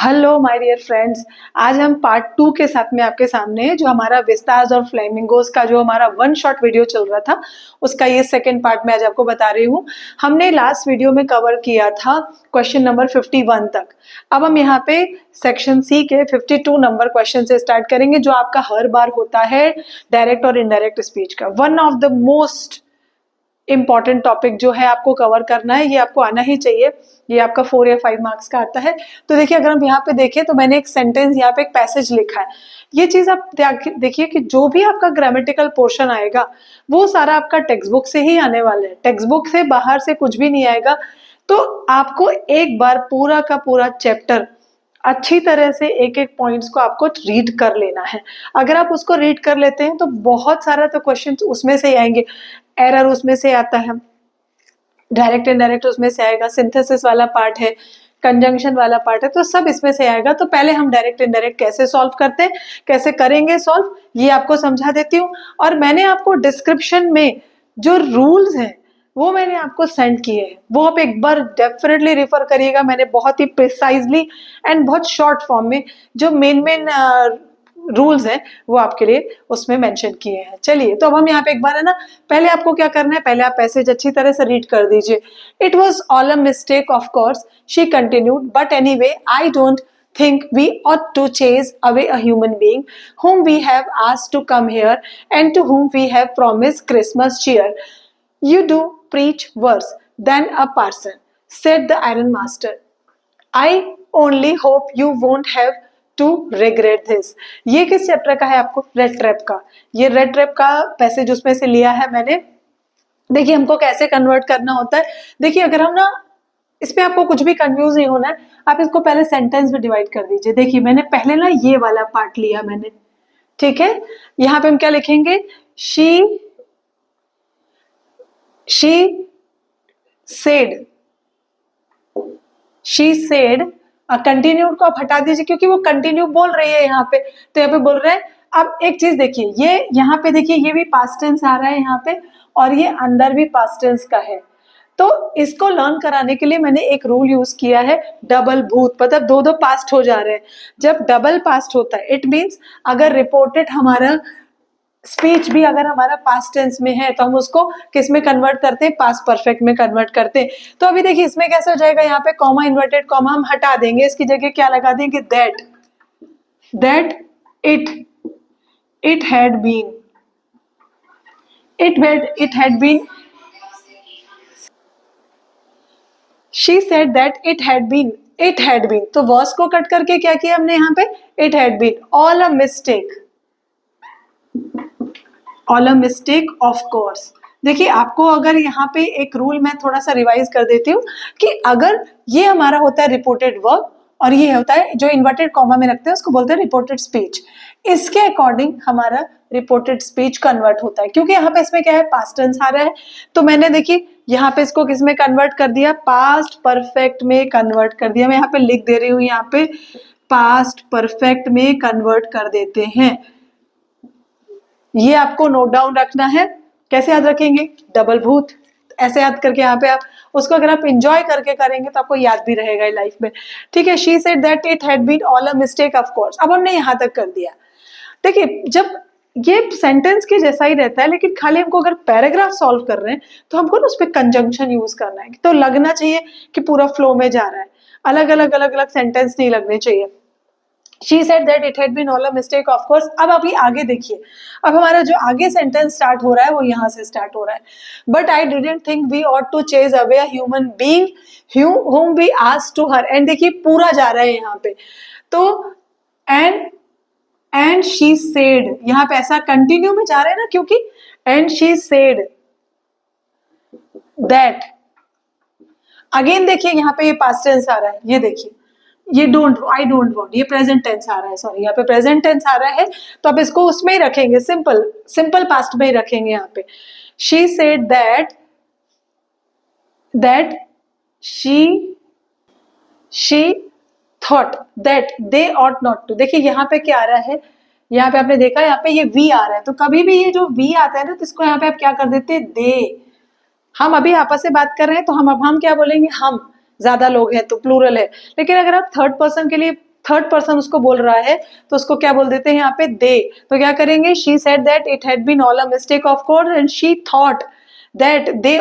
Hello my dear friends. आज हम part 2 के साथ में आपके सामने है, जो हमारा विस्तार्स और फ्लेमिंगोस का जो हमारा वन शॉट वीडियो चल रहा था उसका ये सेकंड पार्ट मैं आज आपको बता रही हूँ। हमने लास्ट वीडियो में कवर किया था क्वेश्चन नंबर 51 तक। अब हम यहाँ पे सेक्शन सी के 52 नंबर क्वेश्चन से स्टार्ट करेंगे, जो आपका हर बार होता है डायरेक्ट और इनडायरेक्ट स्पीच का। One of the most important topic जो है आपको कवर करना है, ये आपको आना ही चाहिए। ये आपका 4 या 5 मार्क्स का आता है। तो देखिए, अगर हम यहाँ पे देखें तो मैंने एक सेंटेंस, यहाँ पे एक पैसेज लिखा है। ये चीज आप देखिए कि जो भी आपका ग्रामेटिकल पोर्शन आएगा वो सारा आपका टेक्स्ट बुक से ही आने वाला है। टेक्स्ट बुक से बाहर से कुछ भी नहीं आएगा। तो आपको एक बार पूरा का पूरा चैप्टर अच्छी तरह से एक एक पॉइंट्स को आपको रीड कर लेना है। अगर आप उसको रीड कर लेते हैं तो बहुत सारा तो क्वेश्चन उसमें से ही आएंगे। एरर उसमें से आता है, डायरेक्ट इनडायरेक्ट उसमें से आएगा, सिंथेसिस वाला पार्ट है, कंजंक्शन वाला पार्ट है, तो सब इसमें से आएगा। तो पहले हम डायरेक्ट इनडायरेक्ट कैसे सॉल्व करते हैं, कैसे करेंगे सॉल्व, ये आपको समझा देती हूँ। और मैंने आपको डिस्क्रिप्शन में जो रूल्स हैं वो मैंने आपको सेंड किए हैं, वो आप एक बार डेफिनेटली रेफर करिएगा। मैंने बहुत ही प्रिसाइजली एंड बहुत शॉर्ट फॉर्म में जो मेन रूल्स हैं वो आपके लिए उसमें मेंशन किए हैं। चलिए, तो अब हम यहाँ पे एक बार है ना, पहले आपको क्या करना है, पहले आप पैसेज अच्छी तरह से रीड कर दीजिए। It was all a mistake of course, she continued, but anyway I don't think we ought to chase away a human being whom we have asked to come here and to whom we have promised Christmas cheer. You do preach worse than a parson, said the iron master. I only hope you won't have to regret this. ये किस chapter का है? आपको red trap का। ये red trap का passage उसमें से लिया है मैंने। देखिए, हमको कैसे कन्वर्ट करना होता है। देखिए, अगर हम ना, इसमें आपको कुछ भी कंफ्यूज नहीं होना है। आप इसको पहले सेंटेंस में डिवाइड कर दीजिए। देखिए, मैंने पहले ना ये वाला पार्ट लिया मैंने, ठीक है। यहाँ पे हम क्या लिखेंगे? She said, she said. Continued को आप हटा दीजिए क्योंकि वो कंटिन्यू बोल रही है यहाँ पे, तो यहाँ पे बोल रहे हैं। अब एक चीज देखिए, ये यहाँ पे देखिए, ये भी पास्ट टेंस आ रहा है यहाँ पे, और ये अंदर भी पास्ट टेंस का है। तो इसको लर्न कराने के लिए मैंने एक रूल यूज किया है, डबल भूत, मतलब दो दो पास्ट हो जा रहे हैं। जब डबल पास्ट होता है इट मीन्स अगर रिपोर्टेड हमारा स्पीच भी अगर हमारा पास्ट टेंस में है तो हम उसको किस में कन्वर्ट करते हैं? पास्ट परफेक्ट में कन्वर्ट करते हैं। तो अभी देखिए, इसमें कैसे हो जाएगा? यहाँ पे कॉमा, इन्वर्टेड कॉमा हम हटा देंगे, इसकी जगह क्या लगा देंगे? That it had been, it had been, she said that it had been, तो वर्स को कट करके क्या किया हमने यहाँ पे? it had been all a mistake of course। देखिए, आपको अगर यहाँ पे एक रूल मैं थोड़ा सा रिवाइज कर देती हूँ कि अगर ये हमारा होता है रिपोर्टेड वर्ब और ये होता है जो इन्वर्टेड कॉमा में रखते हैं उसको बोलते हैं रिपोर्टेड स्पीच। इसके अकॉर्डिंग हमारा रिपोर्टेड स्पीच कन्वर्ट होता है, क्योंकि यहाँ पे इसमें क्या है? पास्ट टेंस आ रहा है। तो मैंने देखिए यहाँ पे इसको किस में कन्वर्ट कर दिया? पास्ट परफेक्ट में कन्वर्ट कर दिया। मैं यहाँ पे लिख दे रही हूँ, यहाँ पे पास्ट परफेक्ट में कन्वर्ट कर देते हैं। ये आपको नोट डाउन रखना है। कैसे याद रखेंगे? डबल भूत, ऐसे याद करके यहाँ पे आप उसको अगर आप इंजॉय करके करेंगे तो आपको याद भी रहेगा लाइफ में, ठीक है। She said that it had been all a mistake of course. अब हमने यहाँ तक कर दिया। देखिए, जब ये सेंटेंस के जैसा ही रहता है, लेकिन खाली हमको अगर पैराग्राफ सॉल्व कर रहे हैं तो हमको ना उस पर कंजंक्शन यूज करना है, तो लगना चाहिए कि पूरा फ्लो में जा रहा है, अलग अलग सेंटेंस नहीं लगने चाहिए। She said that it had been all a mistake of course। अब अभी आगे देखिए, अब हमारा जो आगे सेंटेंस स्टार्ट हो रहा है वो यहाँ से स्टार्ट हो रहा है। But I didn't think we ought to chase away a human being whom we asked to her। and देखिए पूरा जा रहा है यहाँ पे, तो and she said, यहाँ पे ऐसा कंटिन्यू में जा रहा है ना, क्योंकि and she said that। Again देखिए, यहाँ पे ये पास्ट टेंस आ रहा है, ये देखिए, ये आई डोंट वांट, ये प्रेजेंट टेंस आ रहा है, सॉरी यहाँ पे प्रेजेंट टेंस आ रहा है, तो आप इसको उसमें ही रखेंगे, सिंपल पास्ट में ही रखेंगे यहाँ पे। She said that she thought that they ought not to. देखिए यहाँ पे क्या आ रहा है? यहाँ पे आपने देखा, यहाँ पे ये वी आ रहा है, तो कभी भी ये जो वी आता है ना तो इसको यहाँ पे आप क्या कर देते हैं? दे। हम अभी आपस से बात कर रहे हैं तो हम क्या बोलेंगे? हम, ज्यादा लोग हैं तो प्लूरल है। लेकिन अगर आप थर्ड पर्सन के लिए थर्ड पर्सन उसको बोल रहा है तो उसको क्या बोल देते हैं यहाँ पे दे। तो क्या करेंगे, she said that it had been all a mistake of course and she thought that they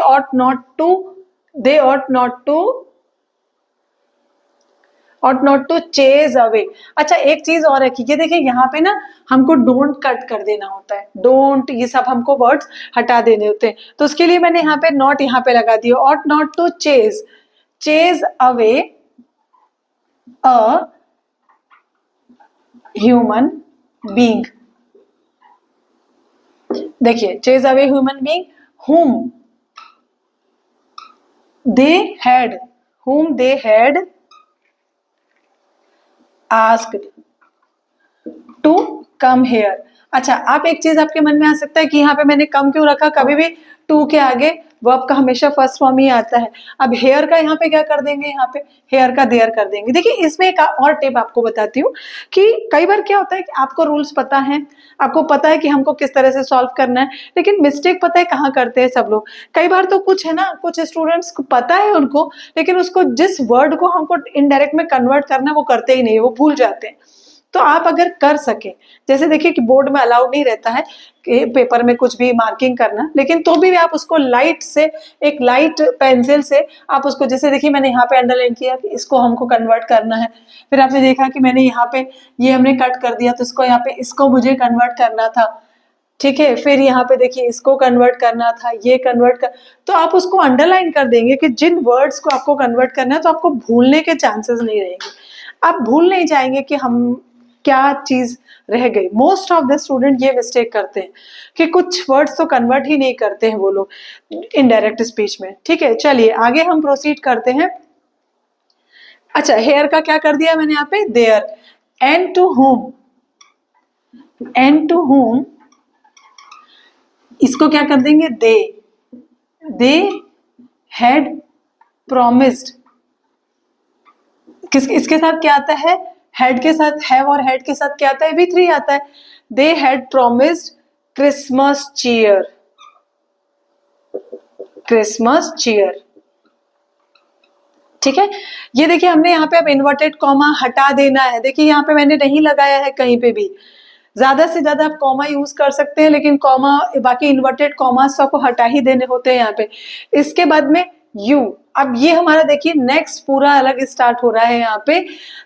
ought not to chase away। अच्छा एक चीज और है कि ये देखिए यहाँ पे ना हमको डोंट कट कर देना होता है, डोंट ये सब हमको वर्ड्स हटा देने होते हैं, तो उसके लिए मैंने यहाँ पे नॉट यहाँ पे लगा दिया। ought not to chase away a human being। देखिए chase away human being whom they had asked to come here। अच्छा आप एक चीज आपके मन में आ सकता है कि यहाँ पे मैंने कम क्यों रखा, कभी भी टू के आगे वर्ब का हमेशा फर्स्ट फॉर्म ही आता है। अब हेयर का यहाँ पे क्या कर देंगे, यहाँ पे हेयर का देयर कर देंगे। देखिए इसमें एक और टिप आपको बताती हूँ कि कई बार क्या होता है कि आपको रूल्स पता है, आपको पता है कि हमको किस तरह से सॉल्व करना है, लेकिन मिस्टेक पता है कहाँ करते हैं सब लोग। कई बार तो कुछ है ना, कुछ स्टूडेंट्स को पता है उनको, लेकिन उसको जिस वर्ड को हमको इनडायरेक्ट में कन्वर्ट करना है वो करते ही नहीं, वो भूल जाते हैं। तो आप अगर कर सके, जैसे देखिए कि बोर्ड में अलाउड नहीं रहता है कि पेपर में कुछ भी मार्किंग करना, लेकिन तो भी आप उसको लाइट से, एक लाइट पेंसिल से आप उसको, जैसे देखिए मैंने यहाँ पे अंडरलाइन किया कि इसको हमको कन्वर्ट करना है, फिर आपने देखा कि मैंने यहाँ पे ये हमने कट कर दिया तो इसको यहाँ पे इसको मुझे कन्वर्ट करना था, ठीक है, फिर यहाँ पे देखिए इसको कन्वर्ट करना था, ये कन्वर्ट कर, तो आप उसको अंडरलाइन कर देंगे कि जिन वर्ड्स को आपको कन्वर्ट करना है तो आपको भूलने के चांसेस नहीं रहेंगे, आप भूल नहीं जाएंगे कि हम क्या चीज रह गई। मोस्ट ऑफ द स्टूडेंट ये मिस्टेक करते हैं कि कुछ वर्ड्स तो कन्वर्ट ही नहीं करते हैं वो लोग इनडायरेक्ट स्पीच में। ठीक है, चलिए आगे हम प्रोसीड करते हैं। अच्छा हेयर का क्या कर दिया मैंने यहाँ पे, देयर। एंड टू होम इसको क्या कर देंगे, दे हैड प्रोमिस्ड। इसके साथ क्या आता है, हेड के साथ हैव और हेड के साथ क्या आता है, V3 आता है। They had promised Christmas cheer, Christmas cheer. ठीक है, ये देखिए हमने यहाँ पे अब इन्वर्टेड कॉमा हटा देना है। देखिए यहाँ पे मैंने नहीं लगाया है कहीं पे भी, ज्यादा से ज्यादा आप कॉमा यूज कर सकते हैं, लेकिन कॉमा बाकी इन्वर्टेड कॉमास तो आपको हटा ही देने होते हैं यहाँ पे। इसके बाद में यू, अब ये हमारा देखिए नेक्स्ट पूरा अलग स्टार्ट हो रहा है यहाँ पे।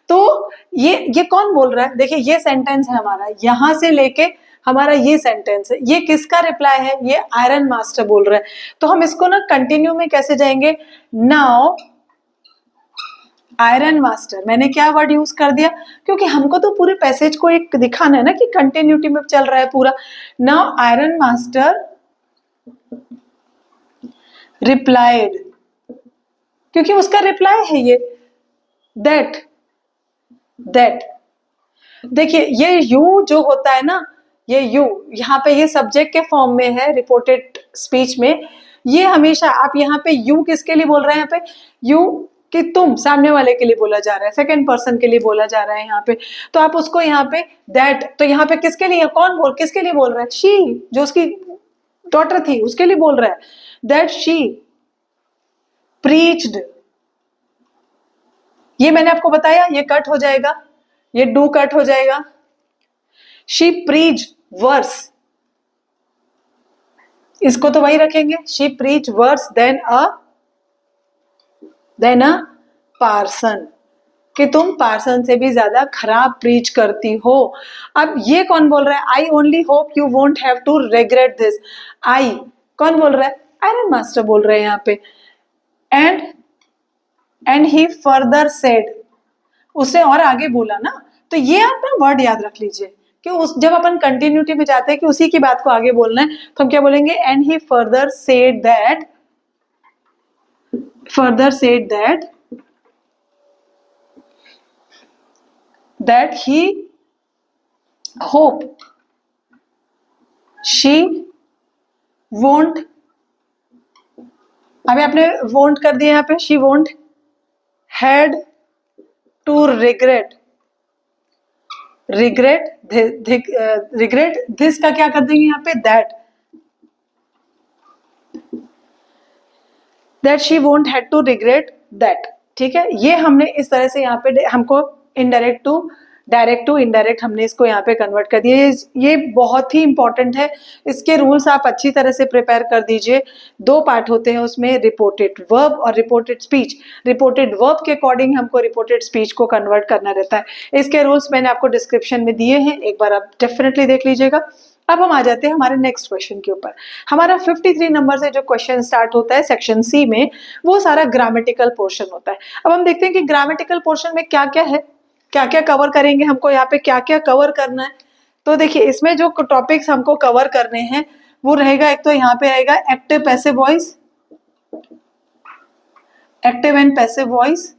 तो ये कौन बोल रहा है, देखिए ये सेंटेंस है हमारा, यहां से लेके हमारा ये सेंटेंस है, ये किसका रिप्लाई है, ये आयरन मास्टर बोल रहा है। तो हम इसको ना कंटिन्यू में कैसे जाएंगे, नाउ आयरन मास्टर, मैंने क्या वर्ड यूज कर दिया, क्योंकि हमको तो पूरे पैसेज को एक दिखाना है ना कि कंटिन्यूटी में चल रहा है पूरा। नाउ आयरन मास्टर रिप्लाइड, क्योंकि उसका रिप्लाई है ये दैट। देखिए ये यू जो होता है ना, ये यू यहाँ पे ये सब्जेक्ट के फॉर्म में है रिपोर्टेड स्पीच में। ये हमेशा आप यहाँ पे यू किसके लिए बोल रहे हैं, यहाँ पे यू कि तुम सामने वाले के लिए बोला जा रहा है, सेकंड पर्सन के लिए बोला जा रहा है यहाँ पे। तो आप उसको यहाँ पे दैट, तो यहाँ पे किसके लिए, कौन किसके लिए बोल रहा है, शी, जो उसकी डॉटर थी उसके लिए बोल रहा है। दैट शी प्रीच्ड, ये मैंने आपको बताया ये कट हो जाएगा, ये डू कट हो जाएगा। शी प्रीच वर्स, इसको तो वही रखेंगे, she preach worse than a parson, कि तुम पार्सन से भी ज्यादा खराब प्रीच करती हो। अब ये कौन बोल रहा है, I only hope you won't have to regret this. I कौन बोल रहा है, आयरन मास्टर बोल रहे हैं यहाँ पे। एंड ही फर्दर सेड, उसने और आगे बोला ना, तो ये आप ना वर्ड याद रख लीजिए कि उस जब अपन कंटिन्यूटी में जाते हैं कि उसी की बात को आगे बोलना है, तो हम क्या बोलेंगे, and he further said that he hope she won't, अभी आपने वोंट कर दिया यहाँ पे, she won't had to regret this का क्या कर देंगे यहाँ पे, that she won't had to regret that. ठीक है, ये हमने इस तरह से यहाँ पे हमको indirect to direct to indirect हमने इसको यहाँ पे कन्वर्ट कर दिया। ये बहुत ही इंपॉर्टेंट है, इसके रूल्स आप अच्छी तरह से प्रिपेयर कर दीजिए। 2 पार्ट होते हैं उसमें, रिपोर्टेड वर्ब और रिपोर्टेड स्पीच। रिपोर्टेड वर्ब के अकॉर्डिंग हमको रिपोर्टेड स्पीच को कन्वर्ट करना रहता है। इसके रूल्स मैंने आपको डिस्क्रिप्शन में दिए हैं, एक बार आप डेफिनेटली देख लीजिएगा। अब हम आ जाते हैं हमारे नेक्स्ट क्वेश्चन के ऊपर। हमारा 53 नंबर से जो क्वेश्चन स्टार्ट होता है सेक्शन सी में, वो सारा ग्रामेटिकल पोर्शन होता है। अब हम देखते हैं कि ग्रामेटिकल पोर्शन में क्या क्या है, क्या क्या कवर करेंगे, हमको यहाँ पे क्या क्या कवर करना है। तो देखिए इसमें जो टॉपिक्स हमको कवर करने हैं वो रहेगा, एक तो यहाँ पे आएगा active passive voice, active and passive voice,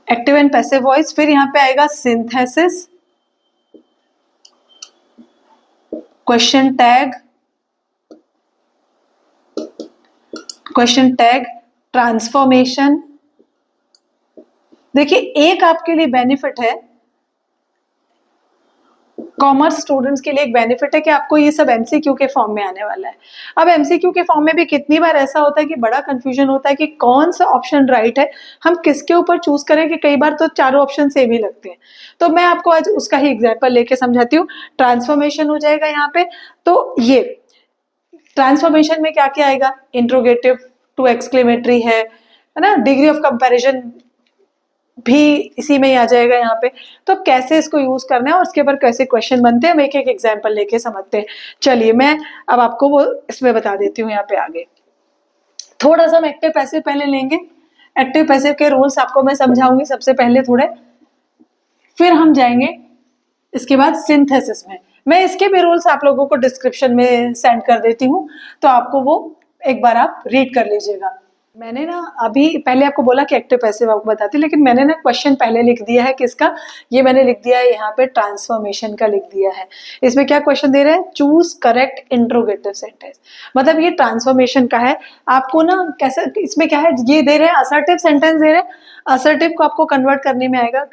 active and passive voice. फिर यहाँ पे आएगा synthesis, question tag, question tag, transformation. देखिए एक आपके लिए बेनिफिट है, कॉमर्स स्टूडेंट्स के लिए एक बेनिफिट है कि आपको ये सब एमसीक्यू के फॉर्म में आने वाला है। अब एमसीक्यू के फॉर्म में भी कितनी बार ऐसा होता है कि बड़ा कंफ्यूजन होता है कि कौन सा ऑप्शन राइट है, हम किसके ऊपर चूज करें, कि कई बार तो चारों ऑप्शन सेम ही लगते हैं। तो मैं आपको आज उसका ही एग्जाम्पल लेके समझाती हूँ। ट्रांसफॉर्मेशन हो जाएगा यहाँ पे। तो ये ट्रांसफॉर्मेशन में क्या क्या आएगा, इंट्रोगेटिव टू एक्सक्लेमेटरी है ना, डिग्री ऑफ कंपैरिजन भी इसी में ही आ जाएगा यहाँ पे। तो कैसे इसको यूज करना है और उसके ऊपर कैसे क्वेश्चन बनते हैं, हम एक एक एग्जाम्पल लेके समझते हैं। चलिए मैं अब आपको वो इसमें बता देती हूँ। यहाँ पे आगे थोड़ा सा हम एक्टिव पैसिव पहले लेंगे, एक्टिव पैसिव के रूल्स आपको मैं समझाऊंगी सबसे पहले थोड़े, फिर हम जाएंगे इसके बाद सिंथेसिस में। मैं इसके भी रूल्स आप लोगों को डिस्क्रिप्शन में सेंड कर देती हूँ, तो आपको वो एक बार आप रीड कर लीजिएगा। मैंने ना अभी पहले आपको बोला कि एक्टिव पैसिव आपको बताती, लेकिन मैंने ना क्वेश्चन पहले लिख दिया है किसका, ये मैंने लिख दिया है यहाँ पे ट्रांसफॉर्मेशन का लिख दिया है। इसमें क्या क्वेश्चन दे रहे हैं, चूज करेक्ट इंट्रोगेटिव सेंटेंस। मतलब ये ट्रांसफॉर्मेशन का है। आपको ना कैसे, इसमें क्या है, ये दे रहे हैं असर्टिव सेंटेंस दे रहे हैं, असर्टिव को आपको कन्वर्ट करने में आएगा,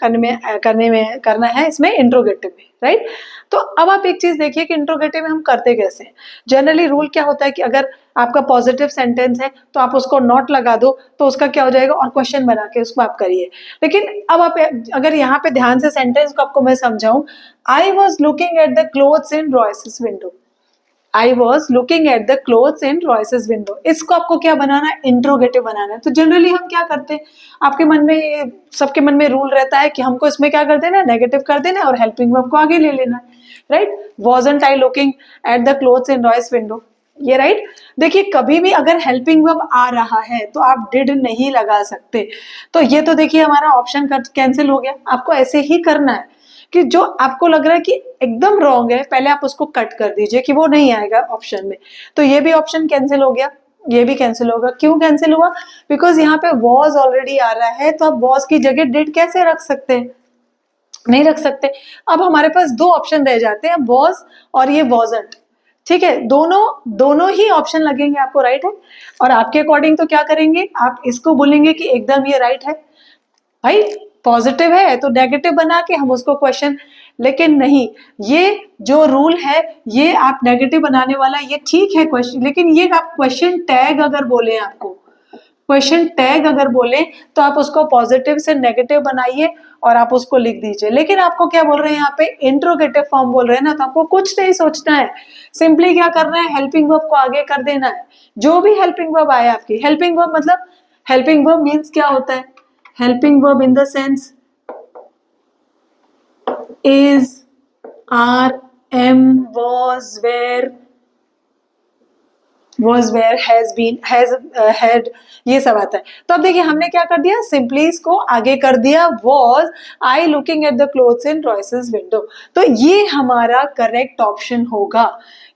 करना है इसमें इंट्रोगेटिव में, राइट। तो अब आप एक चीज देखिए कि इंट्रोगेटिव में हम करते कैसे हैं। जनरली रूल क्या होता है कि अगर आपका पॉजिटिव सेंटेंस है तो आप उसको नॉट लगा दो, तो उसका क्या हो जाएगा, और क्वेश्चन बना के उसको आप करिए। लेकिन अब आप अगर यहाँ पे ध्यान से सेंटेंस को आपको मैं समझाऊं, I was looking at the clothes in Royce's window, I was looking at the clothes in Royce's window, इसको आपको क्या बनाना है, इंट्रोगेटिव बनाना है। तो जनरली हम क्या करते हैं, आपके मन में, सबके मन में रूल रहता है कि हमको इसमें क्या कर देना है, नेगेटिव कर देना है और हेल्पिंग वर्ब को आगे ले लेना है, right. Wasn't I looking at the clothes in Royce window, ये राइट। देखिए कभी भी अगर हेल्पिंग वर्ब आ रहा है तो आप डिड नहीं लगा सकते। तो ये तो देखिए हमारा ऑप्शन कैंसिल हो गया। आपको ऐसे ही करना है कि जो आपको लग रहा है कि एकदम रॉन्ग है, पहले आप उसको कट कर दीजिए कि वो नहीं आएगा ऑप्शन में। तो ये भी ऑप्शन कैंसिल हो गया, ये भी कैंसिल होगा। क्यों कैंसिल हुआ, बिकॉज यहाँ पे वॉज ऑलरेडी आ रहा है, तो आप वॉज की जगह डिड कैसे रख सकते हैं, नहीं रख सकते। अब हमारे पास 2 ऑप्शन रह जाते हैं, वॉज और ये वॉजंट, ठीक है। दोनों ही ऑप्शन लगेंगे आपको, राइट है। और आपके अकॉर्डिंग तो क्या करेंगे, आप इसको बोलेंगे कि एकदम ये राइट है, भाई पॉजिटिव है तो नेगेटिव बना के हम उसको क्वेश्चन, लेकिन नहीं, ये जो रूल है ये आप नेगेटिव बनाने वाला, ये ठीक है क्वेश्चन, लेकिन ये आप क्वेश्चन टैग अगर बोले, आपको क्वेश्चन टैग अगर बोले तो आप उसको पॉजिटिव से नेगेटिव बनाइए और आप उसको लिख दीजिए। लेकिन आपको क्या बोल रहे हैं यहाँ पे, इंट्रोगेटिव फॉर्म बोल रहे हैं ना, तो आपको कुछ नहीं सोचना है, सिंपली क्या करना है, हेल्पिंग वर्ब को आगे कर देना है। जो भी हेल्पिंग वर्ब आए आपकी, हेल्पिंग वर्ब मतलब, हेल्पिंग वर्ब मीन्स क्या होता है, helping verb in the sense is, are, am, was, were, was where, has been, has had, ये सब आता है। तो अब देखिए हमने क्या कर दिया, सिंपली इसको आगे कर दिया, was I looking at the clothes in Royce's window। तो ये हमारा करेक्ट ऑप्शन होगा,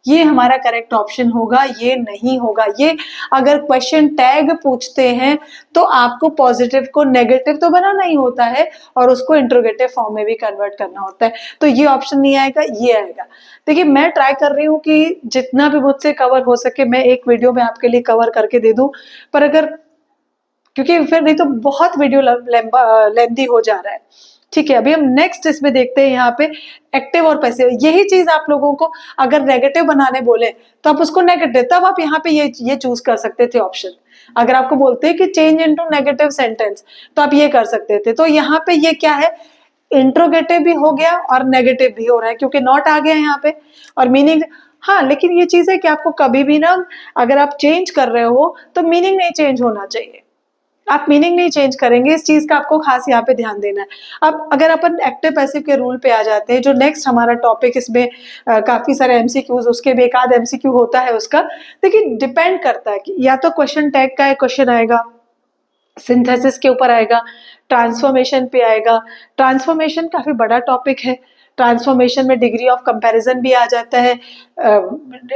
ये हमारा करेक्ट ऑप्शन होगा, ये नहीं होगा। ये अगर क्वेश्चन टैग पूछते हैं तो आपको पॉजिटिव को नेगेटिव तो बनाना ही होता है और उसको इंट्रोगेटिव फॉर्म में भी कन्वर्ट करना होता है। तो ये ऑप्शन नहीं आएगा, ये आएगा। देखिए मैं ट्राई कर रही हूँ कि जितना भी मुझसे कवर हो सके मैं एक वीडियो में आपके लिए कवर करके दे दूं, पर अगर, क्योंकि फिर नहीं तो बहुत वीडियो लेंथी हो जा रहा है। ठीक है, अभी हम नेक्स्ट इसमें देखते हैं यहाँ पे एक्टिव और पैसिव। यही चीज आप लोगों को अगर नेगेटिव बनाने बोले तो आप उसको नेगेटिव, तब आप यहाँ पे ये चूज कर सकते थे ऑप्शन, अगर आपको बोलते हैं कि चेंज इनटू नेगेटिव सेंटेंस, तो आप ये कर सकते थे। तो यहाँ पे ये क्या है, इंट्रोगेटिव भी हो गया और नेगेटिव भी हो रहा है क्योंकि नॉट आ गया यहाँ पे, और मीनिंग। हाँ, लेकिन ये चीज है कि आपको कभी भी ना, अगर आप चेंज कर रहे हो तो मीनिंग नहीं चेंज होना चाहिए। आप मीनिंग नहीं चेंज करेंगे, इस चीज का आपको खास यहाँ पे ध्यान देना है। अब अगर अपन एक्टिव पैसिव के रूल पे आ जाते हैं, जो नेक्स्ट हमारा टॉपिक, इसमें काफी सारे एमसीक्यूज, उसके भी एक आध एमसीक्यू होता है उसका। देखिए डिपेंड करता है कि या तो क्वेश्चन टैग का एक क्वेश्चन आएगा, सिंथेसिस के ऊपर आएगा, ट्रांसफॉर्मेशन पे आएगा। ट्रांसफॉर्मेशन काफी बड़ा टॉपिक है। ट्रांसफॉर्मेशन में डिग्री ऑफ कंपैरिजन भी आ जाता है,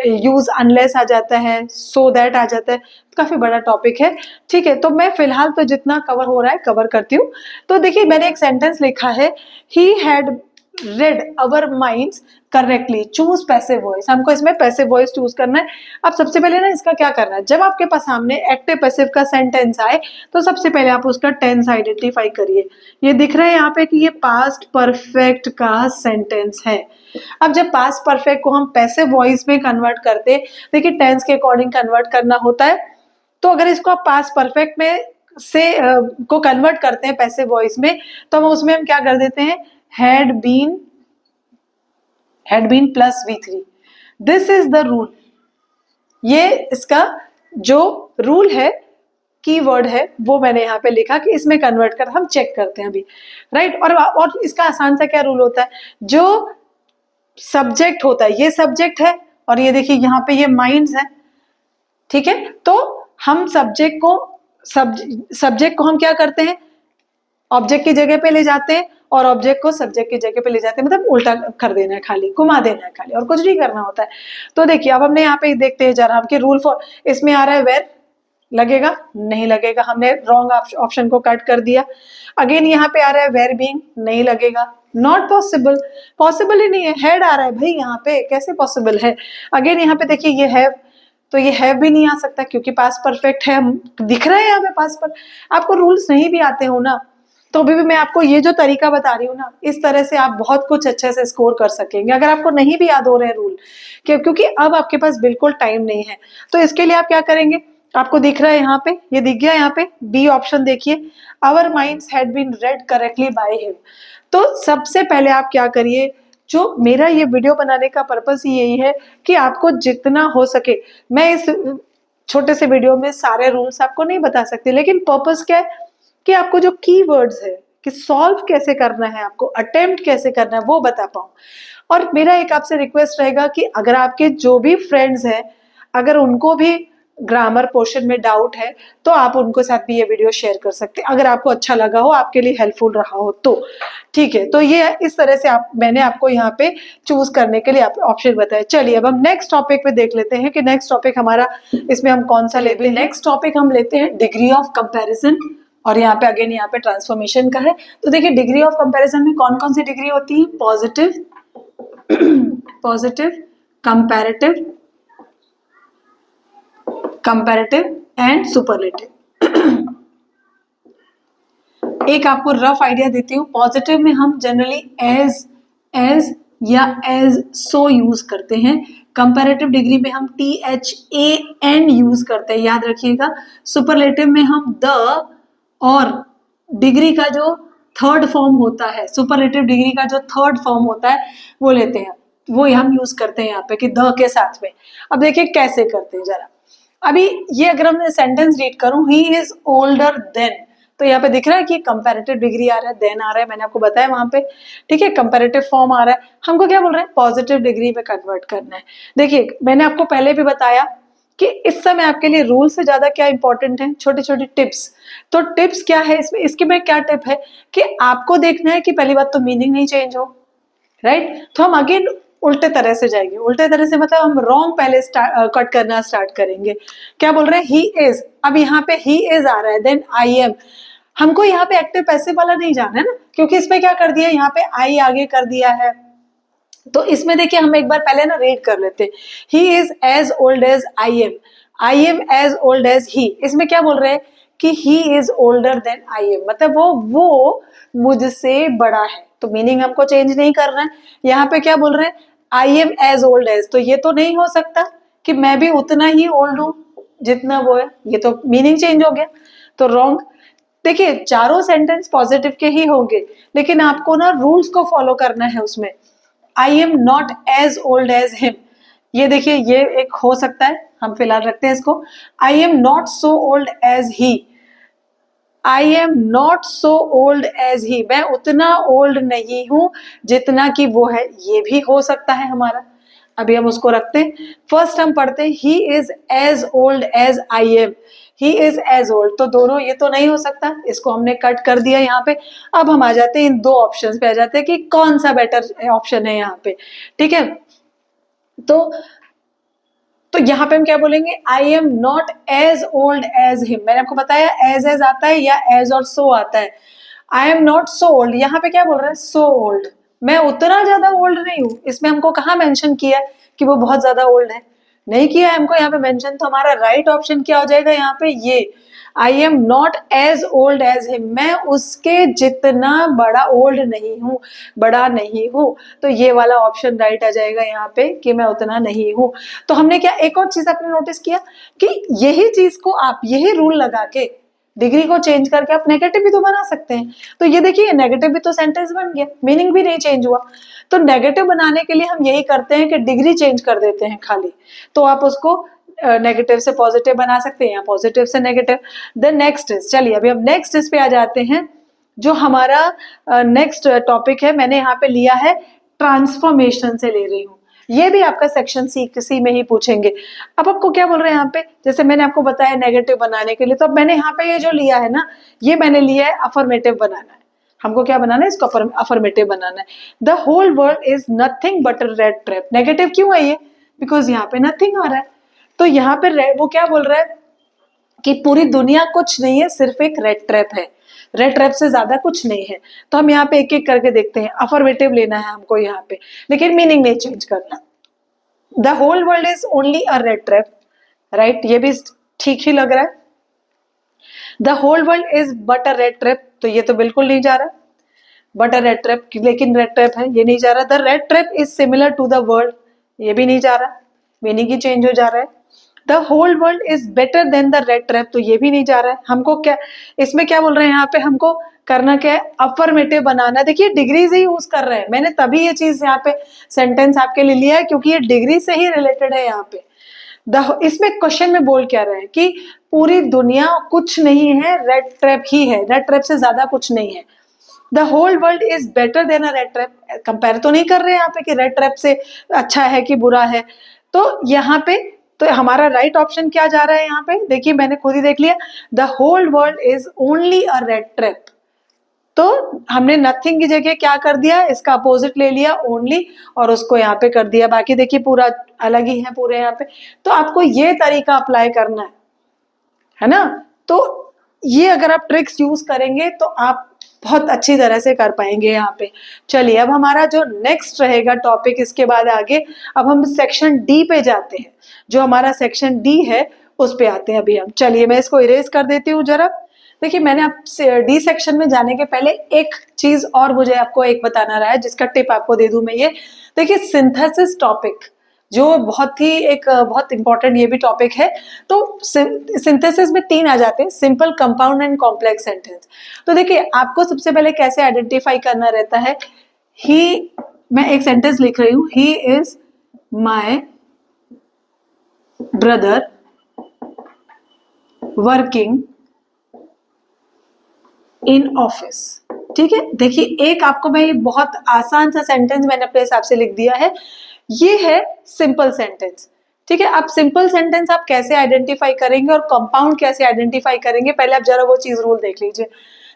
यूज अनलेस आ जाता है, सो दैट आ जाता है। काफी बड़ा टॉपिक है, ठीक है। तो मैं फिलहाल तो जितना कवर हो रहा है कवर करती हूँ। तो देखिए मैंने एक सेंटेंस लिखा है, he had read our minds correctly, choose passive voice। हमको इसमें पैसिव वॉइस चूज करना है। अब सबसे पहले ना इसका क्या करना है, जब आपके पास सामने एक्टिव पैसिव का सेंटेंस आए तो सबसे पहले आप उसका टेंस आइडेंटिफाई करिए। ये दिख रहा है यहाँ पे कि ये पास्ट परफेक्ट का सेंटेंस है। अब जब पास्ट परफेक्ट को हम पैसिव वॉइस में कन्वर्ट करते, देखिए टेंस के अकॉर्डिंग कन्वर्ट करना होता है। तो अगर इसको आप पास्ट परफेक्ट में से को कन्वर्ट करते हैं पैसिव वॉइस में, तो हम उसमें हम क्या कर देते हैं, had been plus V3। This is the rule. ये इसका जो रूल है, कीवर्ड है, वो मैंने यहाँ पे लिखा कि इसमें कन्वर्ट कर, हम चेक करते हैं अभी, राइट। और इसका आसान सा क्या रूल होता है, जो सब्जेक्ट होता है, ये सब्जेक्ट है और ये देखिए यहाँ पे ये माइंड्स है, ठीक है। तो हम सब्जेक्ट को हम क्या करते हैं, ऑब्जेक्ट की जगह पे ले जाते हैं और ऑब्जेक्ट को सब्जेक्ट की जगह पे ले जाते हैं, मतलब उल्टा कर देना है, खाली घुमा देना है खाली, और कुछ नहीं करना होता है। तो देखिए अब हमने यहाँ पे देखते हैं जरा, हम कि रूल फॉर, इसमें आ रहा है वेर, लगेगा नहीं लगेगा, हमने रॉन्ग ऑप्शन को कट कर दिया। अगेन यहाँ पे आ रहा है वेर बीइंग, नहीं लगेगा, नॉट पॉसिबल, पॉसिबल ही नहीं है। हैड आ रहा है भाई यहाँ पे, कैसे पॉसिबल है। अगेन यहाँ पे देखिए ये हैव, तो ये हैव भी नहीं आ सकता क्योंकि पास्ट परफेक्ट है, दिख रहा है यहाँ पे पास्ट पर। आपको रूल्स नहीं भी आते हो ना, तो अभी भी मैं आपको ये जो तरीका बता रही हूँ ना, इस तरह से आप बहुत कुछ अच्छे से स्कोर कर सकेंगे। अगर आपको नहीं भी याद हो रहे हैं रूल, क्योंकि अब आपके पास बिल्कुल टाइम नहीं है, तो इसके लिए आप क्या करेंगे, आपको दिख रहा है यहाँ पे, ये दिख गया यहाँ पे बी ऑप्शन देखिए, our minds had been read correctly by him. तो सबसे पहले आप क्या करिए, जो मेरा ये वीडियो बनाने का पर्पस यही है कि आपको जितना हो सके, मैं इस छोटे से वीडियो में सारे रूल्स आपको नहीं बता सकती, लेकिन पर्पस क्या है कि आपको जो कीवर्ड्स है कि सॉल्व कैसे करना है, आपको अटेम्प्ट कैसे करना है, वो बता पाऊं। और मेरा एक आपसे रिक्वेस्ट रहेगा कि अगर आपके जो भी फ्रेंड्स हैं, अगर उनको भी ग्रामर पोर्शन में डाउट है, तो आप उनको साथ भी ये वीडियो शेयर कर सकते हैं, अगर आपको अच्छा लगा हो, आपके लिए हेल्पफुल रहा हो तो, ठीक है। तो ये इस तरह से मैंने आपको यहाँ पे चूज करने के लिए ऑप्शन बताया। चलिए अब हम नेक्स्ट टॉपिक पे देख लेते हैं कि नेक्स्ट टॉपिक हमारा, इसमें हम कौन सा लेते हैं। नेक्स्ट टॉपिक हम लेते हैं डिग्री ऑफ कंपेरिजन, और यहाँ पे अगेन यहाँ पे ट्रांसफॉर्मेशन का है। तो देखिए डिग्री ऑफ कंपैरिजन में कौन कौन सी डिग्री होती है, पॉजिटिव, कंपैरेटिव, एंड सुपरलेटिव। एक आपको रफ आइडिया देती हूँ। पॉजिटिव में हम जनरली एज या एज सो यूज करते हैं। कंपैरेटिव डिग्री में हम THAN यूज करते हैं, याद रखिएगा। सुपरलेटिव में हम द और डिग्री का जो थर्ड फॉर्म होता है, सुपरलेटिव डिग्री का जो थर्ड फॉर्म होता है वो लेते हैं, वो हम यूज करते हैं यहाँ पे कि द के साथ में। अब देखिए कैसे करते हैं जरा। अभी ये अगर मैं सेंटेंस रीड करूं, ही इज ओल्डर देन, तो यहाँ पे दिख रहा है कि कंपैरेटिव डिग्री आ रहा है, देन आ रहा है, मैंने आपको बताया वहां पे, ठीक है। कंपैरेटिव फॉर्म आ रहा है, हमको क्या बोल रहे हैं, पॉजिटिव डिग्री में कन्वर्ट करना है। देखिए मैंने आपको पहले भी बताया कि इस समय आपके लिए रूल से ज्यादा क्या इंपॉर्टेंट है, छोटी छोटी टिप्स। तो टिप्स क्या है इसमें, इसके में क्या टिप है कि आपको देखना है कि पहली बात तो मीनिंग नहीं चेंज हो, राइट। तो हम अगेन उल्टे तरह से जाएंगे, उल्टे तरह से मतलब हम रॉन्ग पहले कट करना स्टार्ट करेंगे। क्या बोल रहे हैं, ही इज, अब यहाँ पे ही इज आ रहा है, देन आई एम। हमको यहाँ पे एक्टिव पैसिव वाला नहीं जाना है ना, क्योंकि इसमें क्या कर दिया, यहाँ पे आई आगे कर दिया है। तो इसमें देखिए हम एक बार पहले ना रीड कर लेते हैं, he is as old as I am as old as he. इसमें क्या बोल रहे हैं कि he is older than I am, मतलब वो मुझसे बड़ा है। तो मीनिंग हमको चेंज नहीं करना है। यहाँ पे क्या बोल रहे हैं, I am as old as, तो ये तो नहीं हो सकता कि मैं भी उतना ही ओल्ड हूं, जितना वो है, ये तो मीनिंग चेंज हो गया, तो रॉन्ग। देखिए चारों सेंटेंस पॉजिटिव के ही होंगे, लेकिन आपको ना रूल्स को फॉलो करना है उसमें। I am not as old as him, ये देखिए ये एक हो सकता है, हम फिलहाल रखते हैं इसको। I am not so old as he, I am not so old as he, मैं उतना ओल्ड नहीं हूं जितना कि वो है, ये भी हो सकता है हमारा। अभी हम उसको रखते हैं। फर्स्ट हम पढ़ते हैं he is as old as I am, he is as old, तो दोनों ये तो नहीं हो सकता, इसको हमने कट कर दिया यहाँ पे। अब हम आ जाते हैं इन दो ऑप्शन पे, आ जाते हैं कि कौन सा बेटर ऑप्शन है यहाँ पे। ठीक है, तो यहाँ पे हम क्या बोलेंगे, I am not as old as him. मैंने आपको बताया एज आता है या एज और सो आता है। आई एम नॉट सो ओल्ड, यहाँ पे क्या बोल रहा है, सो ओल्ड, मैं उतना ज्यादा ओल्ड नहीं हूं। इसमें हमको कहाँ मेंशन किया कि वो बहुत ज्यादा ओल्ड है, नहीं किया है हमको यहाँ पे मेंशन। तो हमारा राइट ऑप्शन क्या हो जाएगा यहाँ पे, ये I am not as old as him, मैं उसके जितना बड़ा ओल्ड नहीं हूँ, बड़ा नहीं हूँ। तो ये वाला ऑप्शन राइट आ जाएगा यहाँ पे कि मैं उतना नहीं हूँ। तो हमने क्या, एक और चीज आपने नोटिस किया कि यही चीज को आप यही रूल लगा के डिग्री को चेंज करके आप नेगेटिव भी तो बना सकते हैं। तो ये देखिए नेगेटिव भी तो सेंटेंस बन गया, मीनिंग भी नहीं चेंज हुआ। तो नेगेटिव बनाने के लिए हम यही करते हैं कि डिग्री चेंज कर देते हैं खाली, तो आप उसको नेगेटिव से पॉजिटिव बना सकते हैं या पॉजिटिव से नेगेटिव। देन नेक्स्ट इज, चलिए अभी हम नेक्स्ट इज पे आ जाते हैं। जो हमारा नेक्स्ट टॉपिक है, मैंने यहाँ पे लिया है ट्रांसफॉर्मेशन से ले रही हूँ। ये भी आपका सेक्शन सी में ही पूछेंगे। अब आपको क्या बोल रहे हैं यहाँ पे, जैसे मैंने आपको बताया नेगेटिव बनाने के लिए, तो अब मैंने यहाँ पे ये जो लिया है ना, ये मैंने लिया है अफर्मेटिव बनाना है। हमको क्या बनाना है, इसको अफर्मेटिव बनाना है। The whole world is nothing but a rat trap. Negative क्यों है ये, बिकॉज यहाँ पे नथिंग आ रहा है। तो यहाँ पे वो क्या बोल रहा है कि पूरी दुनिया कुछ नहीं है, सिर्फ एक रेड ट्रैप है, रेड ट्रैप से ज्यादा कुछ नहीं है। तो हम यहाँ पे एक एक करके देखते हैं। अफर्मेटिव लेना है हमको यहाँ पे, लेकिन मीनिंग नहीं चेंज करना। The whole world is only a rat trap, right, ये भी ठीक ही लग रहा है। The whole world is but a rat trap, तो ये तो बिल्कुल नहीं जा रहा। बट अ रेड ट्रैप, लेकिन रेड ट्रैप है, ये नहीं जा रहा। The rat trap is similar to the world, ये भी नहीं जा रहा, मीनिंग ही चेंज हो जा रहा है। The whole world is better than the rat trap, तो ये भी नहीं जा रहा है। हमको क्या, इसमें क्या बोल रहे हैं यहाँ पे, हमको करना क्या है, अफर्मेटिव बनाना। देखिए डिग्री से यूज कर रहे हैं, मैंने तभी ये चीज यहाँ पे सेंटेंस आपके लिए लिया है क्योंकि ये डिग्री से ही रिलेटेड है यहाँ पे। इसमें क्वेश्चन में बोल क्या रहे हैं कि पूरी दुनिया कुछ नहीं है, रेड ट्रैप ही है, रेड ट्रैप से ज्यादा कुछ नहीं है। The whole world is better than a rat trap, compare तो नहीं कर रहे हैं यहाँ पे कि रेड ट्रैप से अच्छा है कि बुरा है। तो यहाँ पे तो हमारा राइट ऑप्शन क्या जा रहा है यहाँ पे, देखिए मैंने खुद ही देख लिया, the whole world is only a rat trap. तो हमने नथिंग की जगह क्या कर दिया, इसका अपोजिट ले लिया ओनली, और उसको यहाँ पे कर दिया। बाकी देखिए पूरा अलग ही है पूरे यहाँ पे। तो आपको ये तरीका अप्लाई करना है ना। तो ये अगर आप ट्रिक्स यूज करेंगे तो आप बहुत अच्छी तरह से कर पाएंगे यहाँ पे। चलिए अब हमारा जो नेक्स्ट रहेगा टॉपिक इसके बाद आगे, अब हम सेक्शन डी पे जाते हैं। जो हमारा सेक्शन डी है उस पे आते हैं अभी हम। चलिए मैं इसको इरेज कर देती हूँ जरा। देखिए मैंने आपसे डी सेक्शन में जाने के पहले एक चीज और मुझे आपको एक बताना रहा है, जिसका टिप आपको दे दूं मैं ये। देखिए सिंथेसिस टॉपिक जो बहुत ही एक बहुत इंपॉर्टेंट ये भी टॉपिक है। तो सिंथेसिस में 3 आ जाते हैं, simple, compound and complex sentence. तो देखिए आपको सबसे पहले कैसे आइडेंटिफाई करना रहता है, ही, मैं एक सेंटेंस लिख रही हूं, ही is my brother working in office. ठीक है, देखिए एक आपको मैं ये बहुत आसान सा सेंटेंस मैंने अपने हिसाब से लिख दिया है, ये है सिंपल सेंटेंस। ठीक है, अब सिंपल सेंटेंस आप कैसे आइडेंटिफाई करेंगे और कंपाउंड कैसे आइडेंटिफाई करेंगे, पहले आप जरा वो चीज रूल देख लीजिए।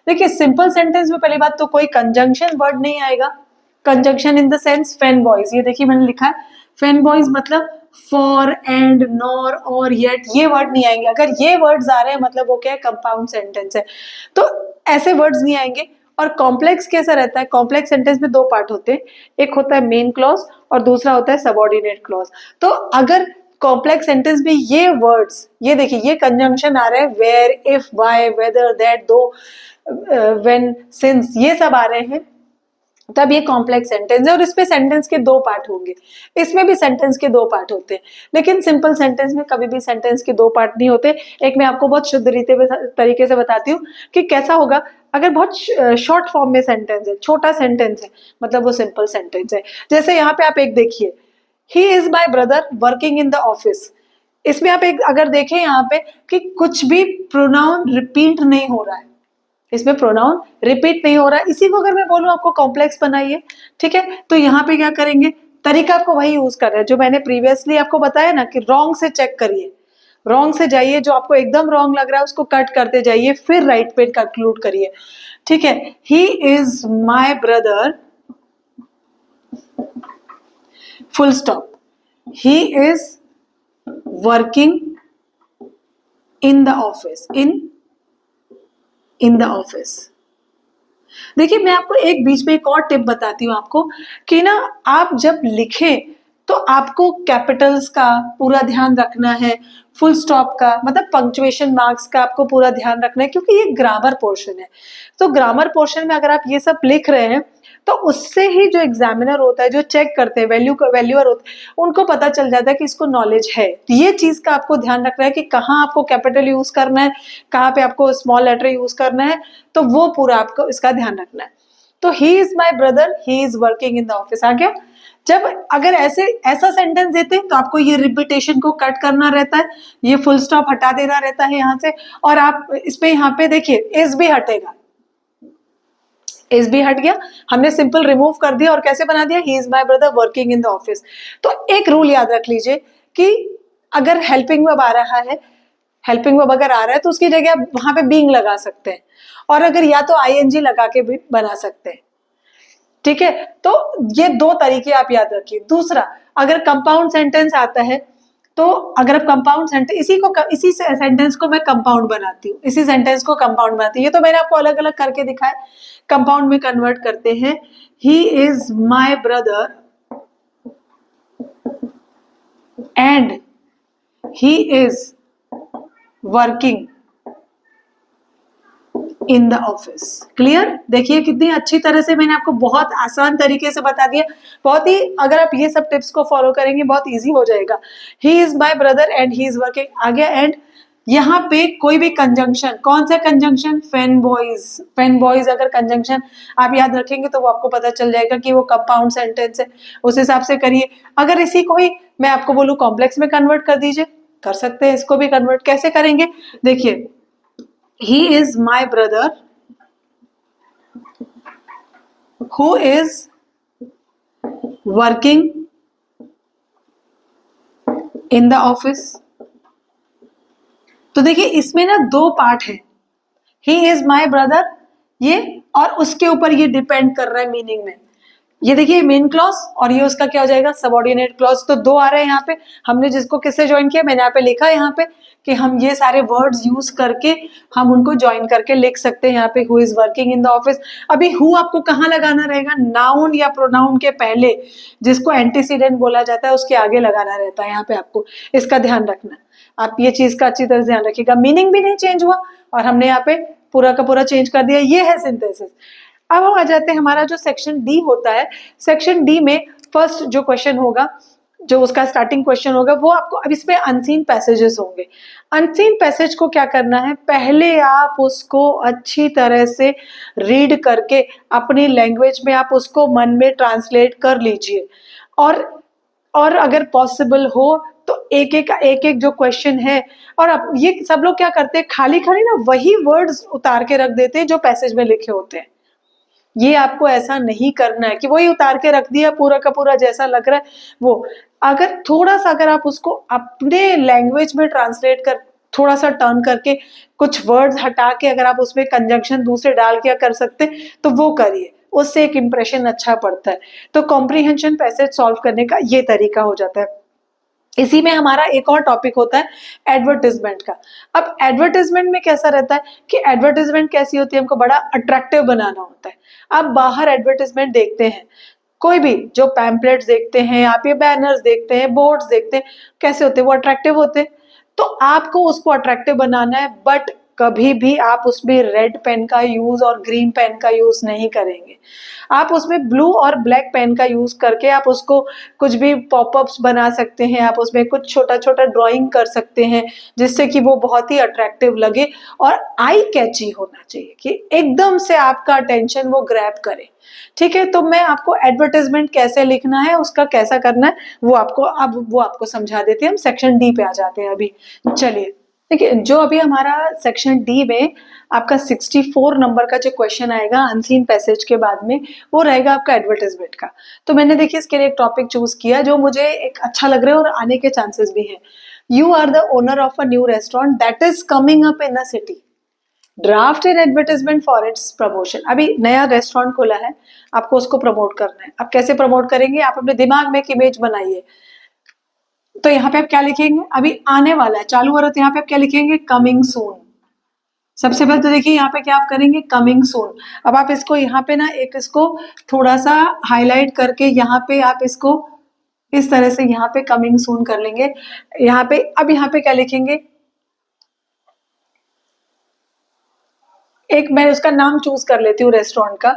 देखिए सिंपल सेंटेंस में पहली बात तो कोई कंजंक्शन वर्ड नहीं आएगा। Conjunction in the sense fan boys, ये देखिए मैंने लिखा है फैन बॉयज, मतलब फॉर, एंड, नॉर, और, येट, ये वर्ड नहीं आएंगे। अगर ये वर्ड्स आ रहे हैं मतलब वो क्या है, कंपाउंड सेंटेंस है। तो ऐसे वर्ड्स नहीं आएंगे। और कॉम्प्लेक्स कैसा रहता है, कॉम्प्लेक्स सेंटेंस में 2 पार्ट होते हैं, एक होता है मेन क्लॉज और दूसरा होता है सबऑर्डिनेट क्लॉज। तो अगर कॉम्प्लेक्स सेंटेंस में ये वर्ड्स, ये देखिए ये कंजंक्शन आ रहे हैं, where, if, by, whether, that, though, when, since, ये सब आ रहे हैं, तब ये कॉम्प्लेक्स सेंटेंस है और इसमें सेंटेंस के दो पार्ट होंगे, इसमें भी सेंटेंस के दो पार्ट होते हैं, लेकिन सिंपल सेंटेंस में कभी भी सेंटेंस के दो पार्ट नहीं होते। एक मैं आपको बहुत शुद्ध तरीके से बताती हूँ कि कैसा होगा। अगर बहुत शॉर्ट फॉर्म में सेंटेंस है, छोटा सेंटेंस है, मतलब वो सिंपल सेंटेंस है। जैसे यहाँ पे आप एक देखिए, ही is my brother working in the office. इसमें आप एक अगर देखें यहाँ पे कि कुछ भी प्रोनाउन रिपीट नहीं हो रहा है, इसमें प्रोनाउन रिपीट नहीं हो रहा है। इसी को अगर मैं बोलूं आपको कॉम्प्लेक्स बनाइए, ठीक है, तो यहाँ पे क्या करेंगे, तरीका आपको वही यूज कर रहे हैं जो मैंने प्रीवियसली आपको बताया ना कि रॉन्ग से चेक करिए, रॉन्ग से जाइए, जो आपको एकदम रॉन्ग लग रहा है उसको कट करते जाइए, फिर राइट पे कंक्लूड करिए, ठीक है। ही is my brother full stop, he is working in the office, in the office. देखिए मैं आपको एक बीच में एक और टिप बताती हूँ आपको कि ना आप जब लिखें तो आपको कैपिटल्स का पूरा ध्यान रखना है, फुल स्टॉप का मतलब पंक्चुएशन मार्क्स का आपको पूरा ध्यान रखना है, क्योंकि ये ग्रामर पोर्शन है। तो ग्रामर पोर्शन में अगर आप ये सब लिख रहे हैं तो उससे ही जो एग्जामिनर होता है, जो चेक करते हैं, वैल्यूअर होते हैं, उनको पता चल जाता है कि इसको नॉलेज है। तो ये चीज का आपको ध्यान रखना है कि कहाँ आपको कैपिटल यूज करना है, कहाँ पे आपको स्मॉल लेटर यूज करना है, तो वो पूरा आपको इसका ध्यान रखना है। तो he is my brother, he is working in the office आ गया। जब अगर ऐसा सेंटेंस देते हैं तो आपको ये रिपीटेशन को कट करना रहता है, ये फुल स्टॉप हटा देना रहता है यहाँ से, और आप इस पे यहाँ पे देखिए इज भी हटेगा, इज भी हट गया, हमने सिंपल रिमूव कर दिया और कैसे बना दिया, ही is my brother working in the office. तो एक रूल याद रख लीजिए कि अगर हेल्पिंग वर्ब आ रहा है, हेल्पिंग वर्ब अगर आ रहा है तो उसकी जगह आप वहां पे बीइंग लगा सकते हैं, और अगर या तो आईएनजी लगा के भी बना सकते हैं, ठीक है। तो ये दो तरीके आप याद रखिए। दूसरा, अगर कंपाउंड सेंटेंस आता है तो अगर आप कंपाउंड सेंटेंस इसी सेंटेंस को मैं कंपाउंड बनाती हूँ, इसी सेंटेंस को कंपाउंड बनाती हूँ, ये तो मैंने आपको अलग अलग करके दिखाया, कंपाउंड में कन्वर्ट करते हैं। He is my brother and he is working in the office. Clear? देखिए कितनी अच्छी तरह से मैंने आपको बहुत आसान तरीके से बता दिया। बहुत ही, अगर आप ये सब टिप्स को फॉलो करेंगे बहुत इजी हो जाएगा। He is my brother and he is working आ गया। एंड यहाँ पे कोई भी कंजंक्शन, कौन सा कंजंक्शन, फैन बॉयज अगर कंजंक्शन आप याद रखेंगे तो वो आपको पता चल जाएगा कि वो कंपाउंड सेंटेंस है, उस हिसाब से करिए। अगर इसी को ही मैं आपको बोलूं कॉम्प्लेक्स में कन्वर्ट कर दीजिए, कर सकते हैं। इसको भी कन्वर्ट कैसे करेंगे, देखिए, he is my brother who is working in the office। तो देखिए इसमें ना दो पार्ट है, he is my brother ये, और उसके ऊपर ये डिपेंड कर रहा है मीनिंग में। ये देखिए मेन क्लॉज और ये उसका क्या हो जाएगा, सबऑर्डिनेट क्लॉज। तो दो आ रहे हैं यहाँ पे, हमने जिसको किससे ज्वाइन किया, मैंने यहाँ पे लिखा है यहाँ पे कि हम ये सारे वर्ड्स यूज करके हम उनको ज्वाइन करके लिख सकते हैं यहाँ पे, who is working in the office. अभी हु आपको कहाँ लगाना रहेगा, नाउन या प्रोनाउन के पहले, जिसको एंटीसीडेंट बोला जाता है उसके आगे लगाना रहता है। यहाँ पे आपको इसका ध्यान रखना, आप ये चीज का अच्छी तरह से ध्यान रखिएगा। मीनिंग भी नहीं चेंज हुआ और हमने यहाँ पे पूरा का पूरा चेंज कर दिया। ये है सिंथेसिस। अब हम आ जाते हैं, हमारा जो सेक्शन डी होता है, सेक्शन डी में फर्स्ट जो क्वेश्चन होगा, जो उसका स्टार्टिंग क्वेश्चन होगा, वो आपको, अब इसमें अनसीन पैसेजेस होंगे। अनसीन पैसेज को क्या करना है, पहले आप उसको अच्छी तरह से रीड करके अपनी लैंग्वेज में आप उसको मन में ट्रांसलेट कर लीजिए, और अगर पॉसिबल हो तो एक एक जो क्वेश्चन है, और अब ये सब लोग क्या करते हैं, खाली खाली ना वही वर्ड्स उतार के रख देते हैं जो पैसेज में लिखे होते हैं। ये आपको ऐसा नहीं करना है कि वही उतार के रख दिया पूरा का पूरा जैसा लग रहा है वो। अगर थोड़ा सा, अगर आप उसको अपने लैंग्वेज में ट्रांसलेट कर, थोड़ा सा टर्न करके कुछ वर्ड्स हटा के अगर आप उसमें कंजंक्शन दूसरे डाल के कर सकते तो वो करिए, उससे एक इंप्रेशन अच्छा पड़ता है। तो कॉम्प्रीहेंशन पैसेज सॉल्व करने का ये तरीका हो जाता है। इसी में हमारा एक और टॉपिक होता है एडवर्टिजमेंट का। अब एडवर्टिजमेंट में कैसा रहता है कि एडवर्टिजमेंट कैसी होती है, हमको बड़ा अट्रैक्टिव बनाना होता है। आप बाहर एडवर्टिजमेंट देखते हैं, कोई भी जो पैम्पलेट्स देखते हैं, आप ये बैनर्स देखते हैं, बोर्ड्स देखते हैं, कैसे होते हैं, वो अट्रैक्टिव होते हैं। तो आपको उसको अट्रैक्टिव बनाना है, बट कभी भी आप उसमें रेड पेन का यूज और ग्रीन पेन का यूज नहीं करेंगे। आप उसमें ब्लू और ब्लैक पेन का यूज करके आप उसको कुछ भी पॉपअप्स बना सकते हैं, आप उसमें कुछ छोटा छोटा ड्राइंग कर सकते हैं जिससे कि वो बहुत ही अट्रैक्टिव लगे और आई कैची होना चाहिए कि एकदम से आपका अटेंशन वो ग्रैब करे। ठीक है, तो मैं आपको एडवर्टाइजमेंट कैसे लिखना है, उसका कैसा करना है वो आपको समझा देती है। हम सेक्शन डी पे आ जाते हैं अभी। चलिए देखिए, जो अभी हमारा सेक्शन डी में आपका 64 नंबर का जो क्वेश्चन आएगा अनसीन पैसेज के बाद में, वो रहेगा आपका एडवर्टाइजमेंट का। तो मैंने देखिए इसके लिए एक टॉपिक चूज किया जो मुझे एक अच्छा लग रहा है और आने के चांसेस भी हैं। You are the owner of a new restaurant that is coming up in the city, draft an advertisement for its promotion. अभी नया रेस्टोरेंट खोला है, आपको उसको प्रमोट करना है। आप कैसे प्रमोट करेंगे, आप अपने दिमाग में एक इमेज बनाइए। तो यहाँ पे आप क्या लिखेंगे, अभी आने वाला है, चालू हो रहा है, तो यहाँ पे आप क्या लिखेंगे, कमिंग सून। सबसे पहले तो देखिए यहाँ पे क्या आप करेंगे, कमिंग सून। अब आप इसको यहाँ पे ना एक इसको थोड़ा सा हाईलाइट करके यहाँ पे आप इसको इस तरह से यहाँ पे कमिंग सून कर लेंगे। यहाँ पे अब यहाँ पे क्या लिखेंगे, एक मैं उसका नाम चूज कर लेती हूँ रेस्टोरेंट का,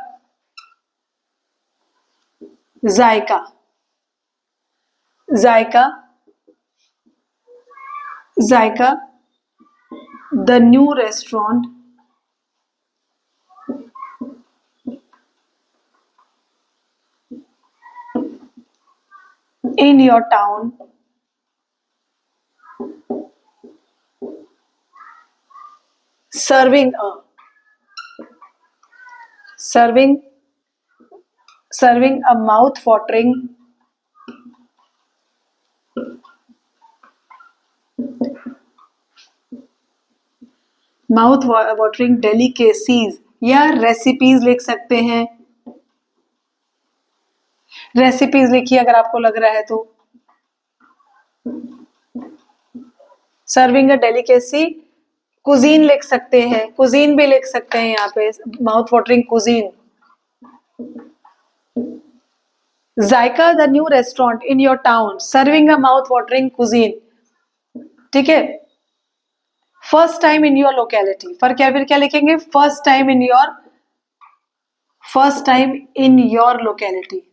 Zayka. Zayka, Zayka the new restaurant in your town serving a mouth watering delicacies या रेसिपीज लिख सकते हैं। रेसिपीज लिखिए अगर आपको लग रहा है तो। सर्विंग अ डेलिकेसी, कुजीन लिख सकते हैं, कुजीन भी लिख सकते हैं यहाँ पे, mouth watering cuisine. Zaika the new restaurant in your town serving a mouth watering cuisine. ठीक है, first time in your locality, फिर क्या लिखेंगे, first time in your locality.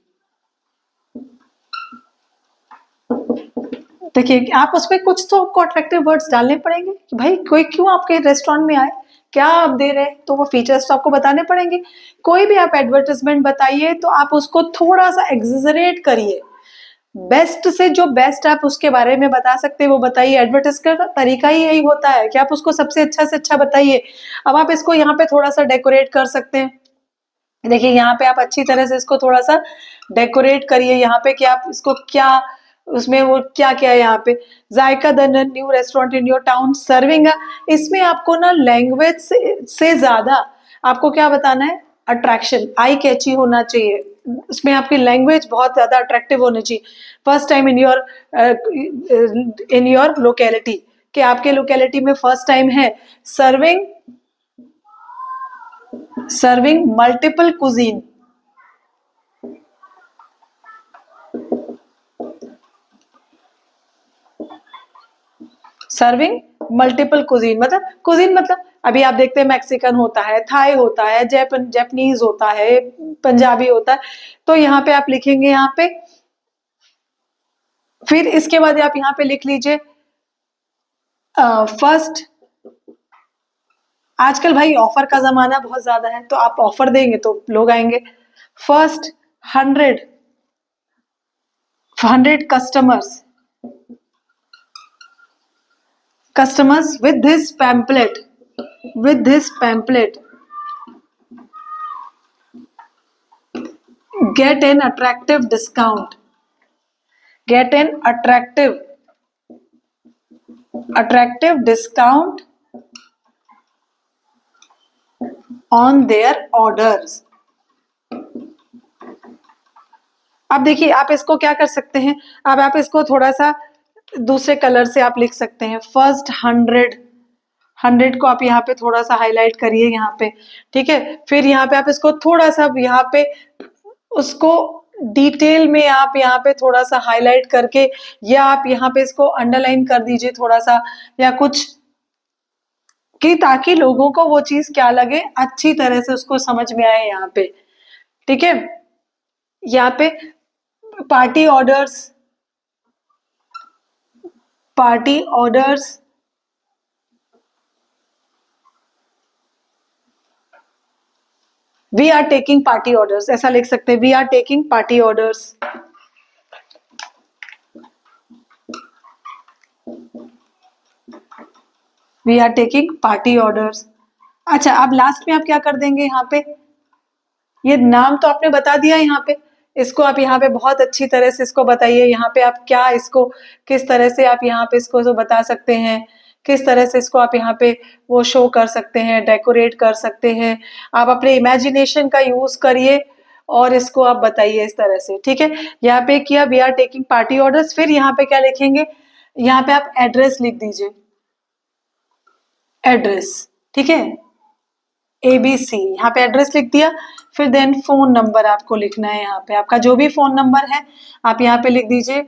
देखिए आप उसमें कुछ तो आपको अट्रैक्टिव वर्ड्स डालने पड़ेंगे कि भाई कोई क्यों आपके रेस्टोरेंट में आए, क्या आप दे रहे हैं, तो वो फीचर्स तो आपको बताने पड़ेंगे। कोई भी आप एडवर्टाइजमेंट बताइए तो आप उसको थोड़ा सा एग्जेजरेट करिए, बेस्ट से जो बेस्ट आप उसके बारे में बता सकते हैं वो बताइए। एडवर्टाइज का तरीका ही यही होता है कि आप उसको सबसे अच्छा से अच्छा बताइए। अब आप इसको यहाँ पे थोड़ा सा डेकोरेट कर सकते हैं। देखिए यहाँ पे आप अच्छी तरह से इसको थोड़ा सा डेकोरेट करिए। यहाँ पे कि आप इसको क्या उसमें वो क्या क्या है यहाँ पे, Zayka the new restaurant in your town serving. इसमें आपको ना लैंग्वेज से ज्यादा आपको क्या बताना है, अट्रैक्शन, आई कैची होना चाहिए। उसमें आपकी लैंग्वेज बहुत ज्यादा अट्रैक्टिव होनी चाहिए। First time in your locality, कि आपके लोकेलिटी में फर्स्ट टाइम है। Serving multiple cuisine, serving multiple cuisine मतलब अभी आप देखते हैं मैक्सिकन होता है, थाई होता है, जापानीज होता है, पंजाबी होता है। तो यहाँ पे आप लिखेंगे यहाँ पे, फिर इसके बाद आप यहाँ पे लिख लीजिए फर्स्ट। आजकल भाई ऑफर का जमाना बहुत ज्यादा है, तो आप ऑफर देंगे तो लोग आएंगे। First 100 customers with this pamphlet get an attractive discount, on their orders। अब देखिए आप इसको क्या कर सकते हैं, अब आप इसको थोड़ा सा दूसरे कलर से आप लिख सकते हैं। फर्स्ट 100 को आप यहाँ पे थोड़ा सा हाईलाइट करिए यहाँ पे। ठीक है, फिर यहाँ पे आप इसको थोड़ा सा यहाँ पे उसको डिटेल में आप यहाँ पे थोड़ा सा हाईलाइट करके, या आप यहाँ पे इसको अंडरलाइन कर दीजिए थोड़ा सा, या कुछ कि ताकि लोगों को वो चीज क्या लगे, अच्छी तरह से उसको समझ में आए यहाँ पे। ठीक है, यहाँ पे party orders, party orders, we are taking party orders, ऐसा लिख सकते हैं, we are taking party orders. We are taking party orders. अच्छा, अब लास्ट में आप क्या कर देंगे, यहाँ पे ये नाम तो आपने बता दिया यहाँ पे, इसको आप यहाँ पे बहुत अच्छी तरह से इसको बताइए, यहाँ पे आप क्या इसको किस तरह से आप यहाँ पे इसको तो बता सकते हैं, किस तरह से इसको आप यहाँ पे वो शो कर सकते हैं, डेकोरेट कर सकते हैं। आप अपने इमेजिनेशन का यूज करिए और इसको आप बताइए इस तरह से। ठीक है, यहाँ पे किया we are taking party orders, फिर यहाँ पे क्या लिखेंगे, यहाँ पे आप एड्रेस लिख दीजिए, एड्रेस। ठीक है, ABC, यहाँ पे एड्रेस लिख दिया, फिर देन फोन नंबर आपको लिखना है, यहाँ पे आपका जो भी फोन नंबर है आप यहाँ पे लिख दीजिए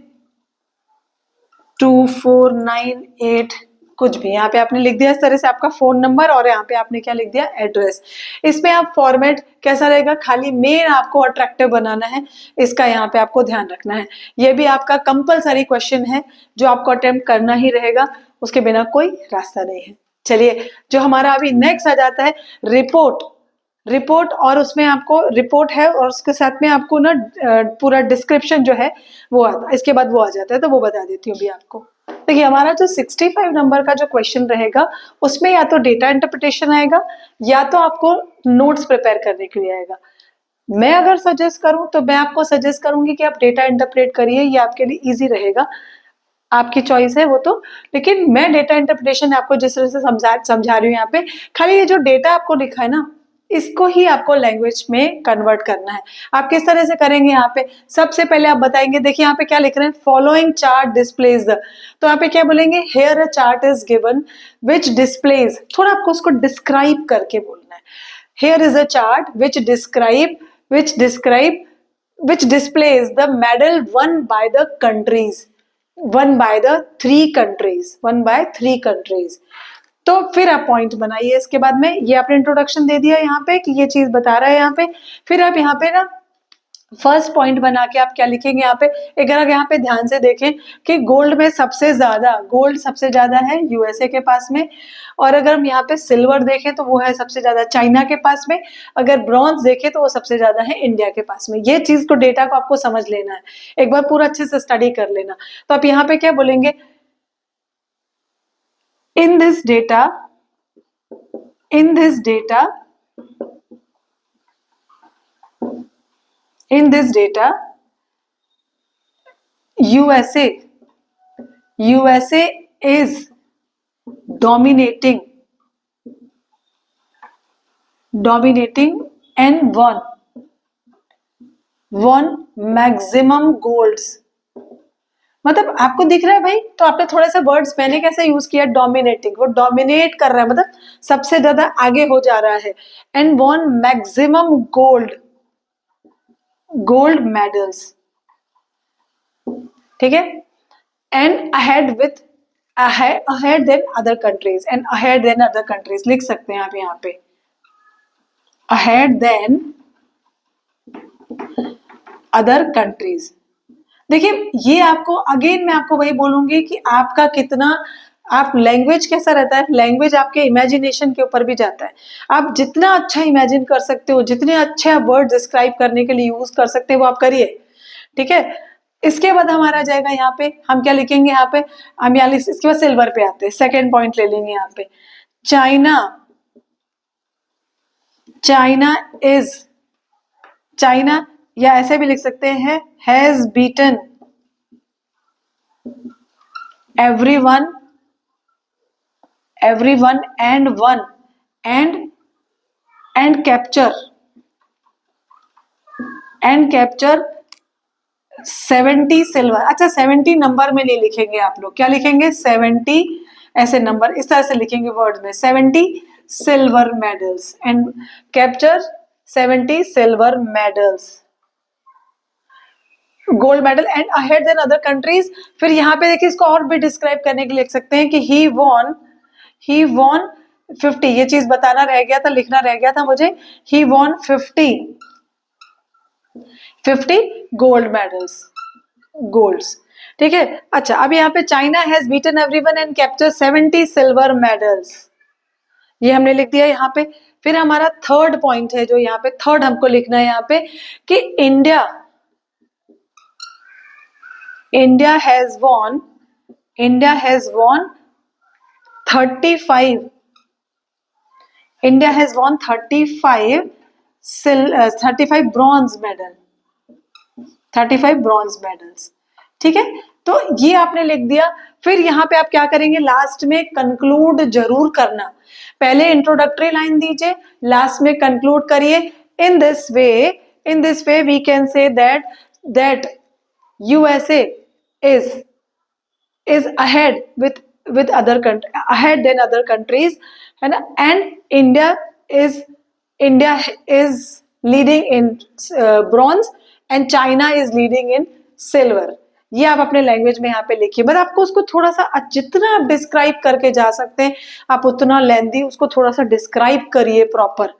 2498 कुछ भी, यहाँ पे आपने लिख दिया इस तरह से आपका फोन नंबर, और यहाँ पे आपने क्या लिख दिया, एड्रेस। इसमें आप फॉर्मेट कैसा रहेगा, खाली मेन आपको अट्रैक्टिव बनाना है, इसका यहाँ पे आपको ध्यान रखना है। ये भी आपका कंपलसरी क्वेश्चन है जो आपको अटेम्प्ट करना ही रहेगा, उसके बिना कोई रास्ता नहीं है। चलिए, जो हमारा अभी नेक्स्ट आ जाता है रिपोर्ट, रिपोर्ट, और उसमें आपको रिपोर्ट है और उसके साथ में आपको ना पूरा डिस्क्रिप्शन जो है वो आता है, इसके बाद वो आ जाता है, तो वो बता देती हूँ अभी आपको। देखिए, हमारा जो 65 नंबर का जो क्वेश्चन रहेगा उसमें या तो डेटा इंटरप्रिटेशन आएगा या तो आपको नोट्स प्रिपेयर करने के लिए आएगा। मैं अगर सजेस्ट करूं तो मैं आपको सजेस्ट करूंगी कि आप डेटा इंटरप्रेट करिए, ये आपके लिए इजी रहेगा, आपकी चॉइस है वो तो, लेकिन मैं डेटा इंटरप्रिटेशन आपको जिस तरह से समझा रही हूँ यहाँ पे, खाली ये जो डेटा आपको लिखा है ना, इसको ही आपको लैंग्वेज में कन्वर्ट करना है। आप किस तरह से करेंगे, यहाँ पे सबसे पहले आप बताएंगे, देखिए यहाँ पे क्या लिख रहे हैं, फॉलोइंग चार्ट डिस्प्लेज द, तो यहाँ पे क्या बोलेंगे, here a chart is given which displays, थोड़ा आपको उसको डिस्क्राइब करके बोलना है। Here is a chart which describe which displays the medal won by the countries, one by the 3 countries, one by 3 countries. तो फिर आप पॉइंट बनाइए, इसके बाद में ये आपने इंट्रोडक्शन दे दिया यहाँ पे कि ये चीज बता रहा है यहाँ पे, फिर आप यहाँ पे ना फर्स्ट पॉइंट बना के आप क्या लिखेंगे यहाँ पे, अगर यहाँ पे ध्यान से देखें कि गोल्ड में सबसे ज्यादा है यूएसए के पास में, और अगर हम यहाँ पे सिल्वर देखें तो वो है सबसे ज्यादा चाइना के पास में, अगर ब्रॉन्ज देखें तो वो सबसे ज्यादा है इंडिया के पास में। ये चीज को डेटा को आपको समझ लेना है, एक बार पूरा अच्छे से स्टडी कर लेना। तो आप यहाँ पे क्या बोलेंगे, in this data USA is dominating and won maximum golds। मतलब आपको दिख रहा है भाई, तो आपने थोड़े से वर्ड्स मैंने कैसे यूज किया, डोमिनेटिंग, वो डोमिनेट कर रहा है, मतलब सबसे ज्यादा आगे हो जा रहा है, and won maximum gold medals. ठीक है, and ahead than other countries, and ahead than other countries लिख सकते हैं आप यहाँ पे, अहेड देन अदर कंट्रीज। देखिए, ये आपको अगेन मैं आपको वही बोलूंगी कि आपका कितना, आप लैंग्वेज कैसा रहता है, लैंग्वेज आपके इमेजिनेशन के ऊपर भी जाता है। आप जितना अच्छा इमेजिन कर सकते हो, जितने अच्छे आप वर्ड डिस्क्राइब करने के लिए यूज कर सकते हो वो आप करिए। ठीक है, इसके बाद हमारा जाएगा यहाँ पे, हम क्या लिखेंगे यहाँ पे, हम यहाँ इसके बाद सिल्वर पे आते हैं, सेकेंड पॉइंट ले लेंगे यहाँ पे, चाइना या ऐसे भी लिख सकते हैं, has beaten everyone and won and capture 70 silver. अच्छा, 70 नंबर में नहीं लिखेंगे आप लोग, क्या लिखेंगे, 70 ऐसे नंबर इस तरह से लिखेंगे वर्ड में, 70 silver medals and capture 70 silver medals, gold medal and ahead than other countries. फिर यहाँ पे देखिए, इसको और भी डिस्क्राइब करने के लिए लिख सकते हैं कि ही वॉन 50, ये चीज बताना रह गया था, लिखना रह गया था मुझे। He won 50 gold medals, गोल्ड्स। ठीक है, अच्छा अब यहाँ पे China has beaten everyone and capture 70 silver medals, ये हमने लिख दिया यहाँ पे। फिर हमारा थर्ड पॉइंट है जो यहाँ पे थर्ड हमको लिखना है यहाँ पे कि India has won 35, India has won 35 bronze medal, 35 bronze medals. ठीक है, तो ये आपने लिख दिया। फिर यहाँ पे आप क्या करेंगे, लास्ट में कंक्लूड जरूर करना। पहले इंट्रोडक्टरी लाइन दीजिए, लास्ट में कंक्लूड करिए। In this way we can say that USA is ahead with other country, ahead than other countries, है ना, and India is leading in bronze and China is leading in silver। ये आप अपने language में यहाँ पे लिखिए। बट आपको उसको थोड़ा सा जितना आप डिस्क्राइब करके जा सकते हैं आप उतना लेंदी उसको थोड़ा सा डिस्क्राइब करिए प्रॉपर,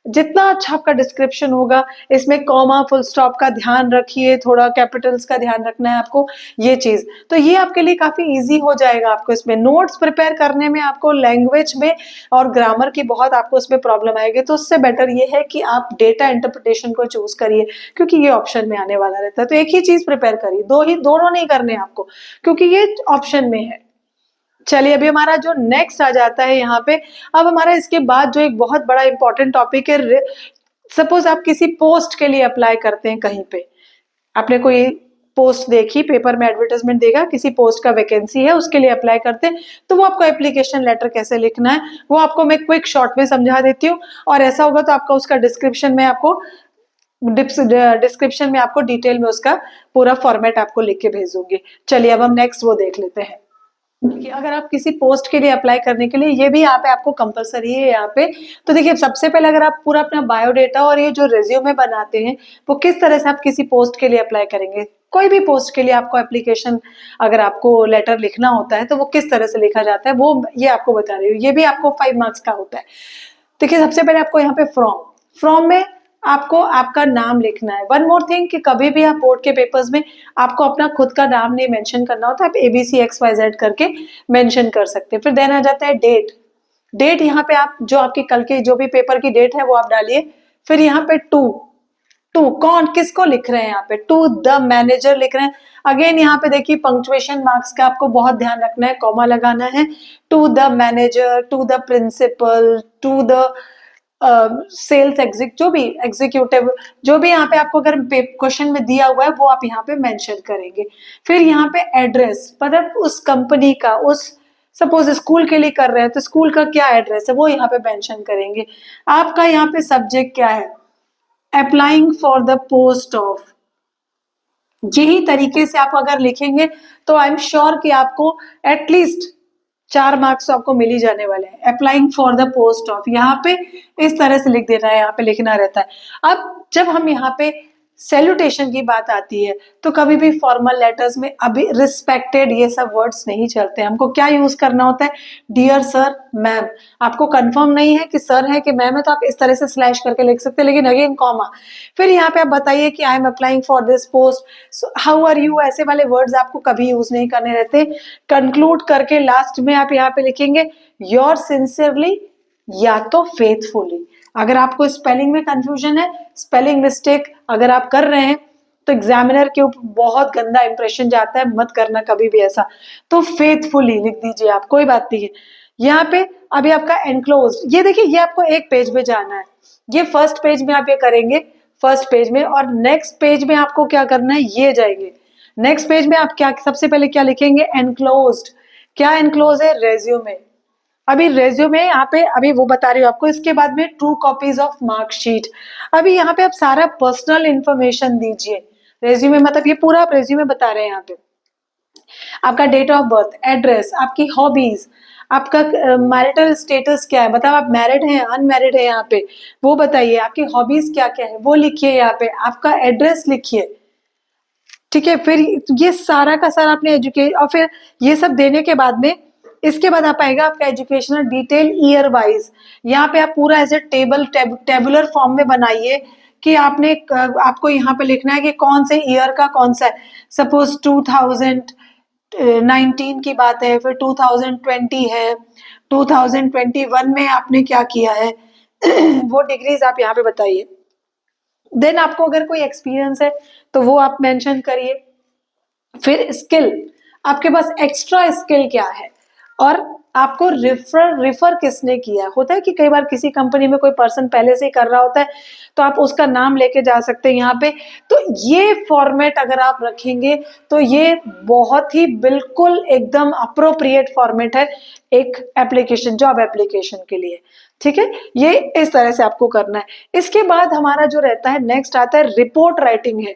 जितना अच्छा आपका डिस्क्रिप्शन होगा। इसमें कॉमा फुल स्टॉप का ध्यान रखिए, थोड़ा कैपिटल्स का ध्यान रखना है आपको, ये चीज तो ये आपके लिए काफी इजी हो जाएगा। आपको इसमें नोट्स प्रिपेयर करने में आपको लैंग्वेज में और ग्रामर की बहुत आपको इसमें प्रॉब्लम आएगी, तो उससे बेटर ये है कि आप डेटा इंटरप्रिटेशन को चूज करिए, क्योंकि ये ऑप्शन में आने वाला रहता है। तो एक ही चीज प्रिपेयर करिए, दोनों नहीं करने आपको, क्योंकि ये ऑप्शन में है। चलिए अभी हमारा जो नेक्स्ट आ जाता है यहाँ पे, अब हमारा इसके बाद जो एक बहुत बड़ा इंपॉर्टेंट टॉपिक है, सपोज आप किसी पोस्ट के लिए अप्लाई करते हैं, कहीं पे आपने कोई पोस्ट देखी, पेपर में एडवर्टाइजमेंट देखा, किसी पोस्ट का वैकेंसी है उसके लिए अप्लाई करते हैं, तो वो आपको एप्लीकेशन लेटर कैसे लिखना है वो आपको मैं क्विक शॉर्ट में समझा देती हूँ। और ऐसा होगा तो आपका उसका डिस्क्रिप्शन में आपको डिटेल में उसका पूरा फॉर्मेट आपको लिख के भेजूंगी। चलिए अब हम नेक्स्ट वो देख लेते हैं कि अगर आप किसी पोस्ट के लिए अप्लाई करने के लिए, ये भी यहाँ पे आपको कंपलसरी है यहाँ पे। तो देखिए सबसे पहले अगर आप पूरा अपना बायोडेटा और ये जो रिज्यूमे बनाते हैं वो किस तरह से आप किसी पोस्ट के लिए अप्लाई करेंगे, कोई भी पोस्ट के लिए आपको एप्लीकेशन अगर आपको लेटर लिखना होता है तो वो किस तरह से लिखा जाता है वो ये आपको बता रही हूँ। ये भी आपको 5 मार्क्स का होता है। देखिए सबसे पहले आपको यहाँ पे फ्रॉम में आपको आपका नाम लिखना है। वन मोर थिंग कि कभी भी आप बोर्ड के पेपर्स में आपको अपना खुद का नाम नहीं मेंशन करना होता, आप ABCXYZ करके मेंशन कर सकते हैं। फिर देन आ जाता है डेट यहाँ पे आप जो आपकी कल की जो भी पेपर की डेट है वो आप डालिए। फिर यहाँ पे टू कौन किसको लिख रहे हैं, यहाँ पे टू द मैनेजर लिख रहे हैं। अगेन यहाँ पे देखिए पंक्चुएशन मार्क्स का आपको बहुत ध्यान रखना है, कॉमा लगाना है। To the manager, to the principal, to the sales executive, जो भी यहाँ पे आपको अगर क्वेश्चन में दिया हुआ है वो आप यहाँ पे मेंशन करेंगे। फिर यहाँ पे एड्रेस, मतलब उस कंपनी का, उस सपोज स्कूल के लिए कर रहे हैं तो स्कूल का क्या एड्रेस है वो यहाँ पे मेंशन करेंगे। आपका यहाँ पे सब्जेक्ट क्या है, applying for the post of, यही तरीके से आप अगर लिखेंगे तो आई एम श्योर कि आपको एटलीस्ट 4 मार्क्स आपको मिल ही जाने वाले हैं। Applying for the post of, यहाँ पे इस तरह से लिख देना है, यहाँ पे लिखना रहता है। अब जब हम यहाँ पे सैल्यूटेशन की बात आती है तो कभी भी फॉर्मल लेटर्स में अभी रिस्पेक्टेड ये सब वर्ड्स नहीं चलते। हमको क्या यूज करना होता है, डियर सर, मैम। आपको कंफर्म नहीं है कि सर है कि मैम है तो आप इस तरह से स्लैश करके लिख सकते हैं, लेकिन अगेन कॉमा। फिर यहाँ पे आप बताइए कि I am applying for this post, how are you, ऐसे वाले वर्ड्स आपको कभी यूज नहीं करने रहते। कंक्लूड करके लास्ट में आप यहाँ पे लिखेंगे योर सिंसियरली या तो फेथफुली। अगर आपको स्पेलिंग में कंफ्यूजन है, स्पेलिंग मिस्टेक अगर आप कर रहे हैं तो एग्जामिनर के ऊपर बहुत गंदा इंप्रेशन जाता है, मत करना कभी भी ऐसा। तो फेथफुली लिख दीजिए आप, कोई बात नहीं है। यहाँ पे अभी आपका एनक्लोज्ड, ये देखिए ये आपको एक पेज में जाना है, ये फर्स्ट पेज में आप ये करेंगे, फर्स्ट पेज में। और नेक्स्ट पेज में आपको क्या करना है, ये जाएंगे नेक्स्ट पेज में। आप क्या सबसे पहले क्या लिखेंगे, एनक्लोज्ड। क्या एनक्लोज है, रेज्यूमे। अभी रेज्यूमे यहाँ पे अभी वो बता रही हूँ आपको। इसके बाद में ट्रू कॉपीज ऑफ मार्कशीट। अभी यहाँ पे आप सारा पर्सनल इंफॉर्मेशन दीजिए। रेज्यूमे मतलब ये पूरा आप रेज्यूमे बता रहे हैं। यहाँ पे आपका डेट ऑफ बर्थ, एड्रेस, आपकी हॉबीज, आपका मैरिटल स्टेटस क्या है, मतलब आप मैरिड हैं अनमैरिड है, यहाँ पे वो बताइए। आपकी हॉबीज क्या क्या है वो लिखिए यहाँ पे। आपका एड्रेस लिखिए, ठीक है। फिर ये सारा का सारा अपने एजुकेशन, और फिर ये सब देने के बाद में इसके बाद आप आएगा आपका एजुकेशनल डिटेल ईयर वाइज। यहाँ पे आप पूरा ऐसे टेबुलर फॉर्म में बनाइए कि आपको यहाँ पे लिखना है कि कौन से ईयर का कौन सा है। सपोज 2019 की बात है, फिर 2020 है, 2021 में आपने क्या किया है वो डिग्रीज आप यहाँ पे बताइए। देन आपको अगर कोई एक्सपीरियंस है तो वो आप मेंशन करिए। फिर स्किल, आपके पास एक्स्ट्रा स्किल क्या है और आपको रिफर किसने किया। होता है कि कई बार किसी कंपनी में कोई पर्सन पहले से ही कर रहा होता है तो आप उसका नाम लेके जा सकते हैं यहाँ पे। तो ये फॉर्मेट अगर आप रखेंगे तो ये बहुत ही बिल्कुल एकदम अप्रोप्रिएट फॉर्मेट है एक एप्लीकेशन, जॉब एप्लीकेशन के लिए। ठीक है, ये इस तरह से आपको करना है। इसके बाद हमारा जो रहता है नेक्स्ट आता है रिपोर्ट राइटिंग है।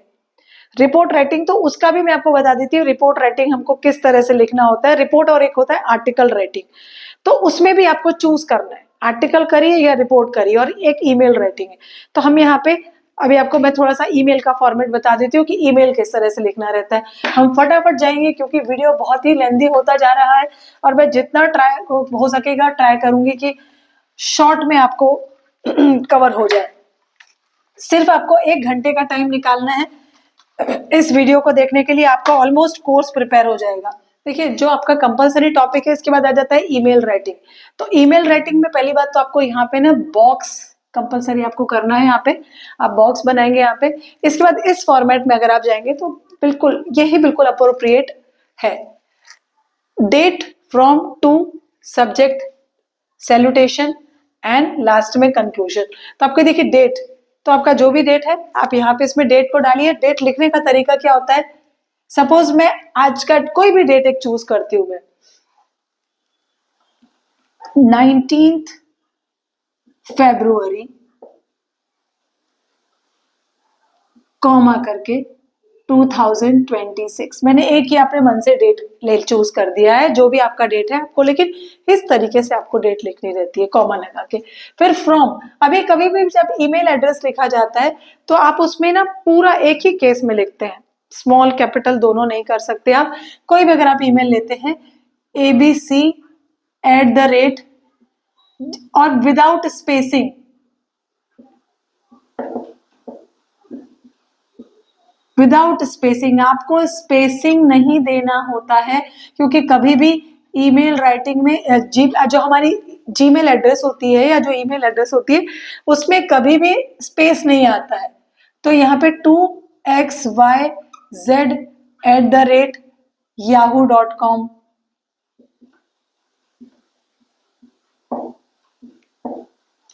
रिपोर्ट राइटिंग तो उसका भी मैं आपको बता देती हूँ रिपोर्ट राइटिंग हमको किस तरह से लिखना होता है। रिपोर्ट और एक होता है आर्टिकल राइटिंग, तो उसमें भी आपको चूज करना है आर्टिकल करिए या रिपोर्ट करिए। और एक ईमेल राइटिंग है, तो हम यहाँ पे अभी आपको मैं थोड़ा सा ईमेल का फॉर्मेट बता देती हूँ कि ईमेल किस तरह से लिखना रहता है। हम फटाफट जाएंगे क्योंकि वीडियो बहुत ही लेंदी होता जा रहा है और मैं जितना ट्राई हो सकेगा ट्राई करूंगी कि शॉर्ट में आपको कवर हो जाए। सिर्फ आपको 1 घंटे का टाइम निकालना है इस वीडियो को देखने के लिए, आपका ऑलमोस्ट कोर्स प्रिपेयर हो जाएगा। देखिए, जो आपका कंपलसरी टॉपिक है इसके बाद आ जाता है ईमेल राइटिंग। तो ईमेल राइटिंग में पहली बात तो आपको यहाँ पे ना बॉक्स कंपलसरी आपको करना है। यहाँ पे आप बॉक्स बनाएंगे यहाँ पे। इसके बाद इस फॉर्मेट में अगर आप जाएंगे तो बिल्कुल यही बिल्कुल अप्रोप्रिएट है। Date, from, to, subject, salutation and last में कंक्लूजन। तो आपको देखिए डेट, तो आपका जो भी डेट है आप यहाँ पे इसमें डेट को डालिए। डेट लिखने का तरीका क्या होता है, सपोज मैं आज का कोई भी डेट एक चूज करती हूँ, मैं 19 फरवरी कॉमा करके 2026। मैंने एक ही अपने मन से डेट ले चूज कर दिया है, जो भी आपका डेट है आपको, लेकिन इस तरीके से आपको डेट लिखनी रहती है कॉमा लगा के। फिर फ्रॉम, अभी कभी भी जब ईमेल एड्रेस लिखा जाता है तो आप उसमें ना पूरा एक ही केस में लिखते हैं, स्मॉल कैपिटल दोनों नहीं कर सकते आप। कोई भी अगर आप ईमेल लेते हैं abc@, और विदाउट स्पेसिंग, विदाउट स्पेसिंग, आपको स्पेसिंग नहीं देना होता है क्योंकि कभी भी ईमेल राइटिंग में जो हमारी जीमेल एड्रेस होती है या जो ईमेल एड्रेस होती है उसमें कभी भी स्पेस नहीं आता है। तो यहाँ पे 2xyz@yahoo.com,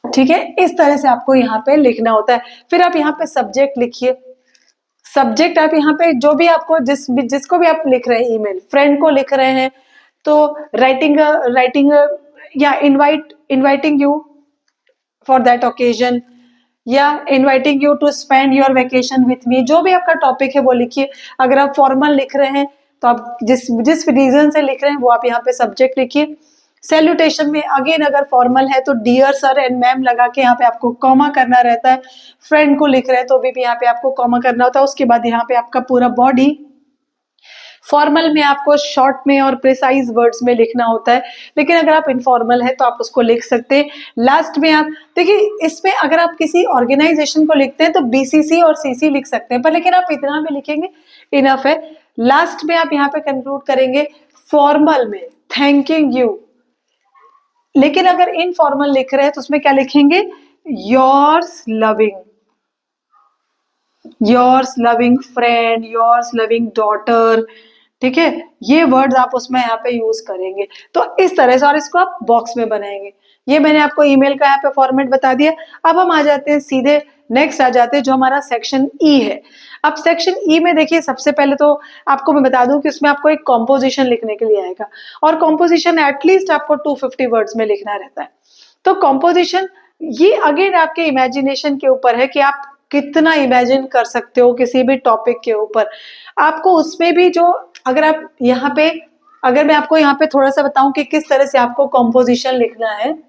ठीक है, इस तरह से आपको यहाँ पे लिखना होता है। फिर आप यहाँ पे सब्जेक्ट लिखिए। सब्जेक्ट आप यहाँ पे जो भी आपको जिसको भी आप लिख रहे हैं, ईमेल फ्रेंड को लिख रहे हैं तो राइटिंग या inviting you for that occasion, या inviting you to spend your vacation with me, जो भी आपका टॉपिक है वो लिखिए। अगर आप फॉर्मल लिख रहे हैं तो आप जिस रीजन से लिख रहे हैं वो आप यहाँ पे सब्जेक्ट लिखिए। सैल्यूटेशन में अगेन अगर फॉर्मल है तो डियर सर एंड मैम लगा के यहाँ पे आपको कॉमा करना रहता है। फ्रेंड को लिख रहे हैं तो भी यहाँ पे आपको कॉमा करना होता है। उसके बाद यहाँ पे आपका पूरा बॉडी, फॉर्मल में आपको शॉर्ट में और प्रिसाइज वर्ड्स में लिखना होता है, लेकिन अगर आप इनफॉर्मल है तो आप उसको लिख सकते हैं। लास्ट में आप देखिए, इसमें अगर आप किसी ऑर्गेनाइजेशन को लिखते हैं तो बीसीसी और सीसी लिख सकते हैं, पर लेकिन आप इतना भी लिखेंगे इनफ है। लास्ट में आप यहाँ पे कंक्लूड करेंगे फॉर्मल में थैंकिंग यू, लेकिन अगर इनफॉर्मल लिख रहे हैं तो उसमें क्या लिखेंगे, yours loving friend, yours loving daughter, ठीक है, ये वर्ड्स आप उसमें यहाँ पे यूज करेंगे। तो इस तरह से, और इसको आप बॉक्स में बनाएंगे। ये मैंने आपको ईमेल का यहाँ पे फॉर्मेट बता दिया। अब हम आ जाते हैं सीधे नेक्स्ट आ जाते हैं जो हमारा सेक्शन ई है। अब सेक्शन ई में देखिए, सबसे पहले तो आपको मैं बता दूं कि उसमें आपको एक कॉम्पोजिशन लिखने के लिए आएगा, और कॉम्पोजिशन एटलीस्ट आपको 250 वर्ड्स में लिखना रहता है। तो कॉम्पोजिशन ये अगेन आपके इमेजिनेशन के ऊपर है कि आप कितना इमेजिन कर सकते हो किसी भी टॉपिक के ऊपर। आपको उसमें भी जो, अगर आप यहाँ पे, अगर मैं आपको यहाँ पे थोड़ा सा बताऊं कि किस तरह से आपको कॉम्पोजिशन लिखना है।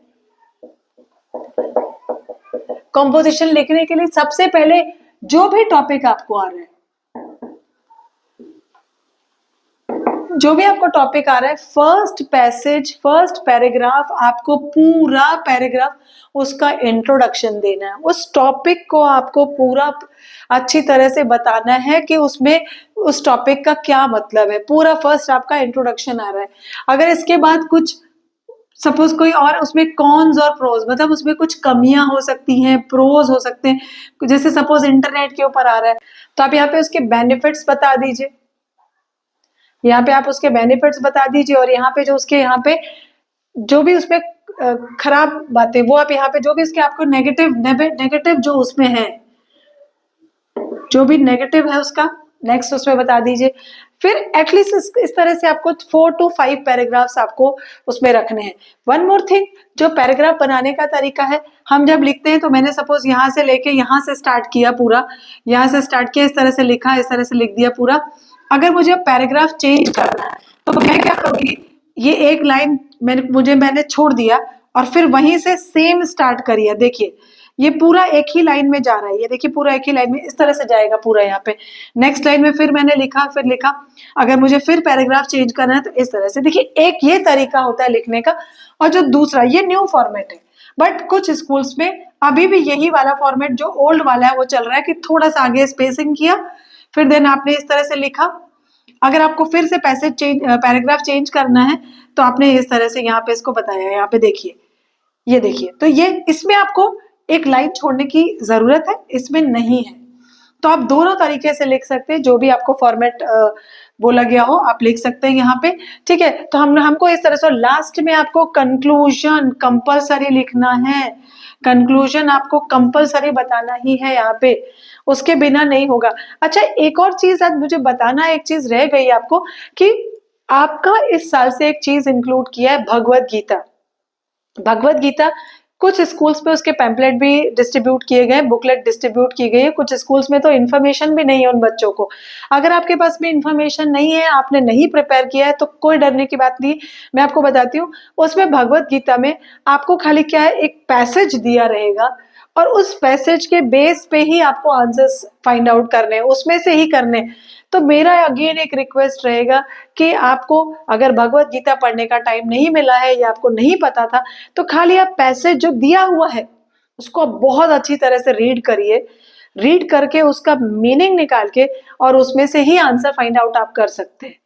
कॉम्पोजिशन लिखने के लिए सबसे पहले जो भी टॉपिक आपको आ रहा है जो भी आपको टॉपिक आ रहा है, फर्स्ट पैसेज, फर्स्ट पैराग्राफ, आपको पूरा पैराग्राफ उसका इंट्रोडक्शन देना है। उस टॉपिक को आपको पूरा अच्छी तरह से बताना है कि उसमें उस टॉपिक का क्या मतलब है। पूरा फर्स्ट आपका इंट्रोडक्शन आ रहा है। अगर इसके बाद कुछ सपोज कोई और उसमें कॉन्स और प्रोज, मतलब उसमें कुछ कमियां हो सकती हैं, प्रोज हो सकते हैं, जैसे सपोज इंटरनेट के ऊपर आ रहा है तो आप यहाँ पे उसके बेनिफिट्स बता दीजिए। यहाँ पे आप उसके बेनिफिट्स बता दीजिए और यहाँ पे जो उसके यहाँ पे जो भी उसमें खराब बातें, वो आप यहाँ पे जो भी उसके आपको नेगेटिव जो उसमें है, जो भी नेगेटिव है उसका नेक्स्ट उसमें बता दीजिए। फिर एटलीस्ट इस तरह से आपको 4 to 5 पैराग्राफ्स आपको उसमें रखने हैं। वन मोर थिंग, जो पैराग्राफ बनाने का तरीका है, हम जब लिखते हैं तो मैंने सपोज यहाँ से लेके यहाँ से स्टार्ट किया, पूरा यहाँ से स्टार्ट किया, इस तरह से लिखा, इस तरह से लिख दिया पूरा। अगर मुझे पैराग्राफ चेंज करना है तो मैं क्या करूंगी, ये एक लाइन मैंने छोड़ दिया और फिर वहीं से सेम स्टार्ट करिए। देखिए ये पूरा एक ही लाइन में जा रहा है, ये देखिए पूरा एक ही लाइन में इस तरह से जाएगा पूरा। यहाँ पे नेक्स्ट लाइन में फिर मैंने लिखा, फिर लिखा। अगर मुझे फिर पैराग्राफ चेंज करना है तो इस तरह से। देखिए एक ये तरीका होता है लिखने का, और जो दूसरा ये न्यू फॉर्मेट है, बट कुछ स्कूल्स में अभी भी यही वाला फॉर्मेट जो ओल्ड वाला है वो चल रहा है कि थोड़ा सा आगे स्पेसिंग किया, फिर देन आपने इस तरह से लिखा। अगर आपको फिर से पैराग्राफ चेंज करना है तो आपने इस तरह से यहाँ पे इसको बताया है। यहाँ पे देखिए, ये देखिए, तो ये इसमें आपको एक लाइन छोड़ने की जरूरत है, इसमें नहीं है। तो आप दोनों तरीके से लिख सकते हैं, जो भी आपको फॉर्मेट बोला गया हो आप लिख सकते हैं यहाँ पे। ठीक है, तो हमको इस तरह से लास्ट में आपको कंक्लूजन कंपलसरी लिखना है। कंक्लूजन आपको कंपलसरी बताना ही है यहाँ पे, उसके बिना नहीं होगा। अच्छा, एक और चीज आज मुझे बताना, एक चीज रह गई आपको कि आपका इस साल से एक चीज इंक्लूड किया है, भगवत गीता। भगवत गीता कुछ स्कूल्स में उसके पैम्पलेट भी डिस्ट्रीब्यूट किए गए, बुकलेट डिस्ट्रीब्यूट की गई है। कुछ स्कूल्स में तो इन्फॉर्मेशन भी नहीं है उन बच्चों को। अगर आपके पास में इन्फॉर्मेशन नहीं है, आपने नहीं प्रिपेयर किया है, तो कोई डरने की बात नहीं। मैं आपको बताती हूँ, उसमें भगवत गीता में आपको खाली क्या है, एक पैसेज दिया रहेगा और उस पैसेज के बेस पे ही आपको आंसर्स फाइंड आउट करने हैं, उसमें से ही करने। तो मेरा अगेन एक रिक्वेस्ट रहेगा कि आपको अगर भगवत गीता पढ़ने का टाइम नहीं मिला है या आपको नहीं पता था, तो खाली आप पैसेज जो दिया हुआ है उसको बहुत अच्छी तरह से रीड करिए। रीड करके उसका मीनिंग निकाल के और उसमें से ही आंसर फाइंड आउट आप कर सकते हैं।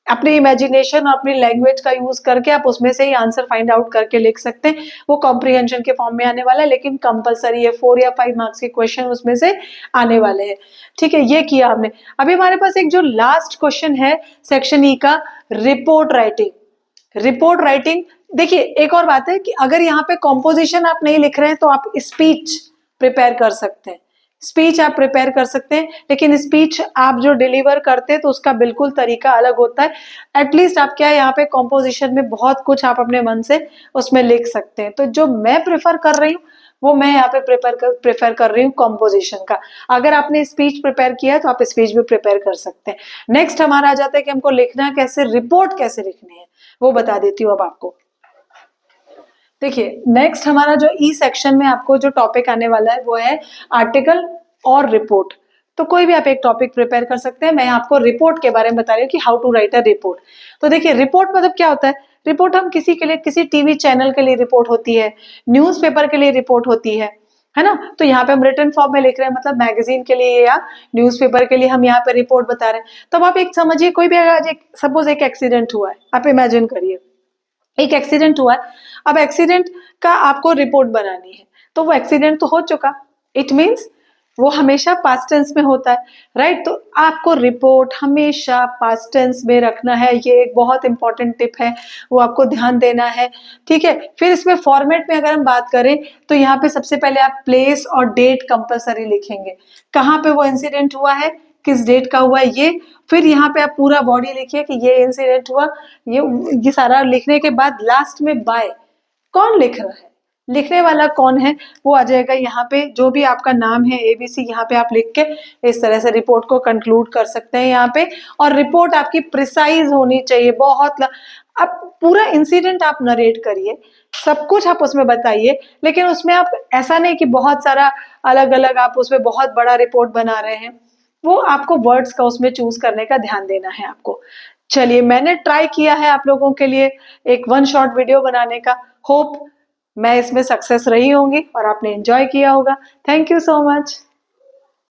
अपने इमेजिनेशन और अपनी लैंग्वेज का यूज करके आप उसमें से ही आंसर फाइंड आउट करके लिख सकते हैं। वो कॉम्प्रिहेंशन के फॉर्म में आने वाला है, लेकिन कंपलसरी है, 4 या 5 मार्क्स के क्वेश्चन उसमें से आने वाले हैं। ठीक है, ये किया हमने। अभी हमारे पास एक जो लास्ट क्वेश्चन है सेक्शन ई का, रिपोर्ट राइटिंग। रिपोर्ट राइटिंग, देखिए एक और बात है कि अगर यहाँ पे कॉम्पोजिशन आप नहीं लिख रहे हैं तो आप स्पीच प्रिपेयर कर सकते हैं। स्पीच आप प्रिपेयर कर सकते हैं, लेकिन स्पीच आप जो डिलीवर करते हैं तो उसका बिल्कुल तरीका अलग होता है। एटलीस्ट आप क्या है, यहाँ पे कॉम्पोजिशन में बहुत कुछ आप अपने मन से उसमें लिख सकते हैं। तो जो मैं प्रेफर कर रही हूँ वो मैं यहाँ पे प्रेफर कर रही हूँ कॉम्पोजिशन का। अगर आपने स्पीच प्रिपेयर किया है तो आप स्पीच भी प्रिपेयर कर सकते हैं। नेक्स्ट हमारा आ जाता है कि हमको लिखना कैसे, रिपोर्ट कैसे लिखनी है, वो बता देती हूँ अब आपको। देखिए नेक्स्ट हमारा जो ई सेक्शन में आपको जो टॉपिक आने वाला है वो है आर्टिकल और रिपोर्ट। तो कोई भी आप एक टॉपिक प्रिपेयर कर सकते हैं। मैं आपको रिपोर्ट के बारे में बता रही हूँ कि how to write a report. तो देखिए रिपोर्ट मतलब क्या होता है, रिपोर्ट हम किसी के लिए, किसी टीवी चैनल के लिए रिपोर्ट होती है, न्यूज़पेपर के लिए रिपोर्ट होती है ना। तो यहाँ पे हम रिटन फॉर्म में लिख रहे हैं, मतलब मैगजीन के लिए या न्यूज़पेपर के लिए हम यहाँ पे रिपोर्ट बता रहे हैं। तब आप एक समझिए, कोई भी आज सपोज एक एक्सीडेंट हुआ है, आप इमेजिन करिए एक एक्सीडेंट हुआ है। अब एक्सीडेंट का आपको रिपोर्ट बनानी है, तो वो एक्सीडेंट तो हो चुका, इट मीन्स वो हमेशा पास्ट टेंस में होता है, राइट। तो आपको रिपोर्ट हमेशा पास्ट टेंस में रखना है, ये एक बहुत इंपॉर्टेंट टिप है, वो आपको ध्यान देना है। ठीक है, फिर इसमें फॉर्मेट में अगर हम बात करें तो यहाँ पे सबसे पहले आप प्लेस और डेट कंपलसरी लिखेंगे, कहाँ पे वो इंसिडेंट हुआ है, किस डेट का हुआ है ये। फिर यहाँ पे आप पूरा बॉडी लिखिए कि ये इंसिडेंट हुआ, ये सारा लिखने के बाद लास्ट में बाय, कौन लिख रहा है, लिखने वाला कौन है वो आ जाएगा यहाँ पे। जो भी आपका नाम है ABC यहाँ पे आप लिख के इस तरह से रिपोर्ट को कंक्लूड कर सकते हैं यहाँ पे। और रिपोर्ट आपकी प्रिसाइज होनी चाहिए, बहुत अब पूरा इंसिडेंट आप नरेट करिए, सब कुछ आप उसमें बताइए, लेकिन उसमें आप ऐसा नहीं कि बहुत सारा अलग अलग आप उसमें बहुत बड़ा रिपोर्ट बना रहे हैं। वो आपको वर्ड्स का उसमें चूज करने का ध्यान देना है आपको। चलिए, मैंने ट्राई किया है आप लोगों के लिए एक वन शॉट वीडियो बनाने का। होप मैं इसमें सक्सेस रही होंगी और आपने एंजॉय किया होगा। Thank you so much.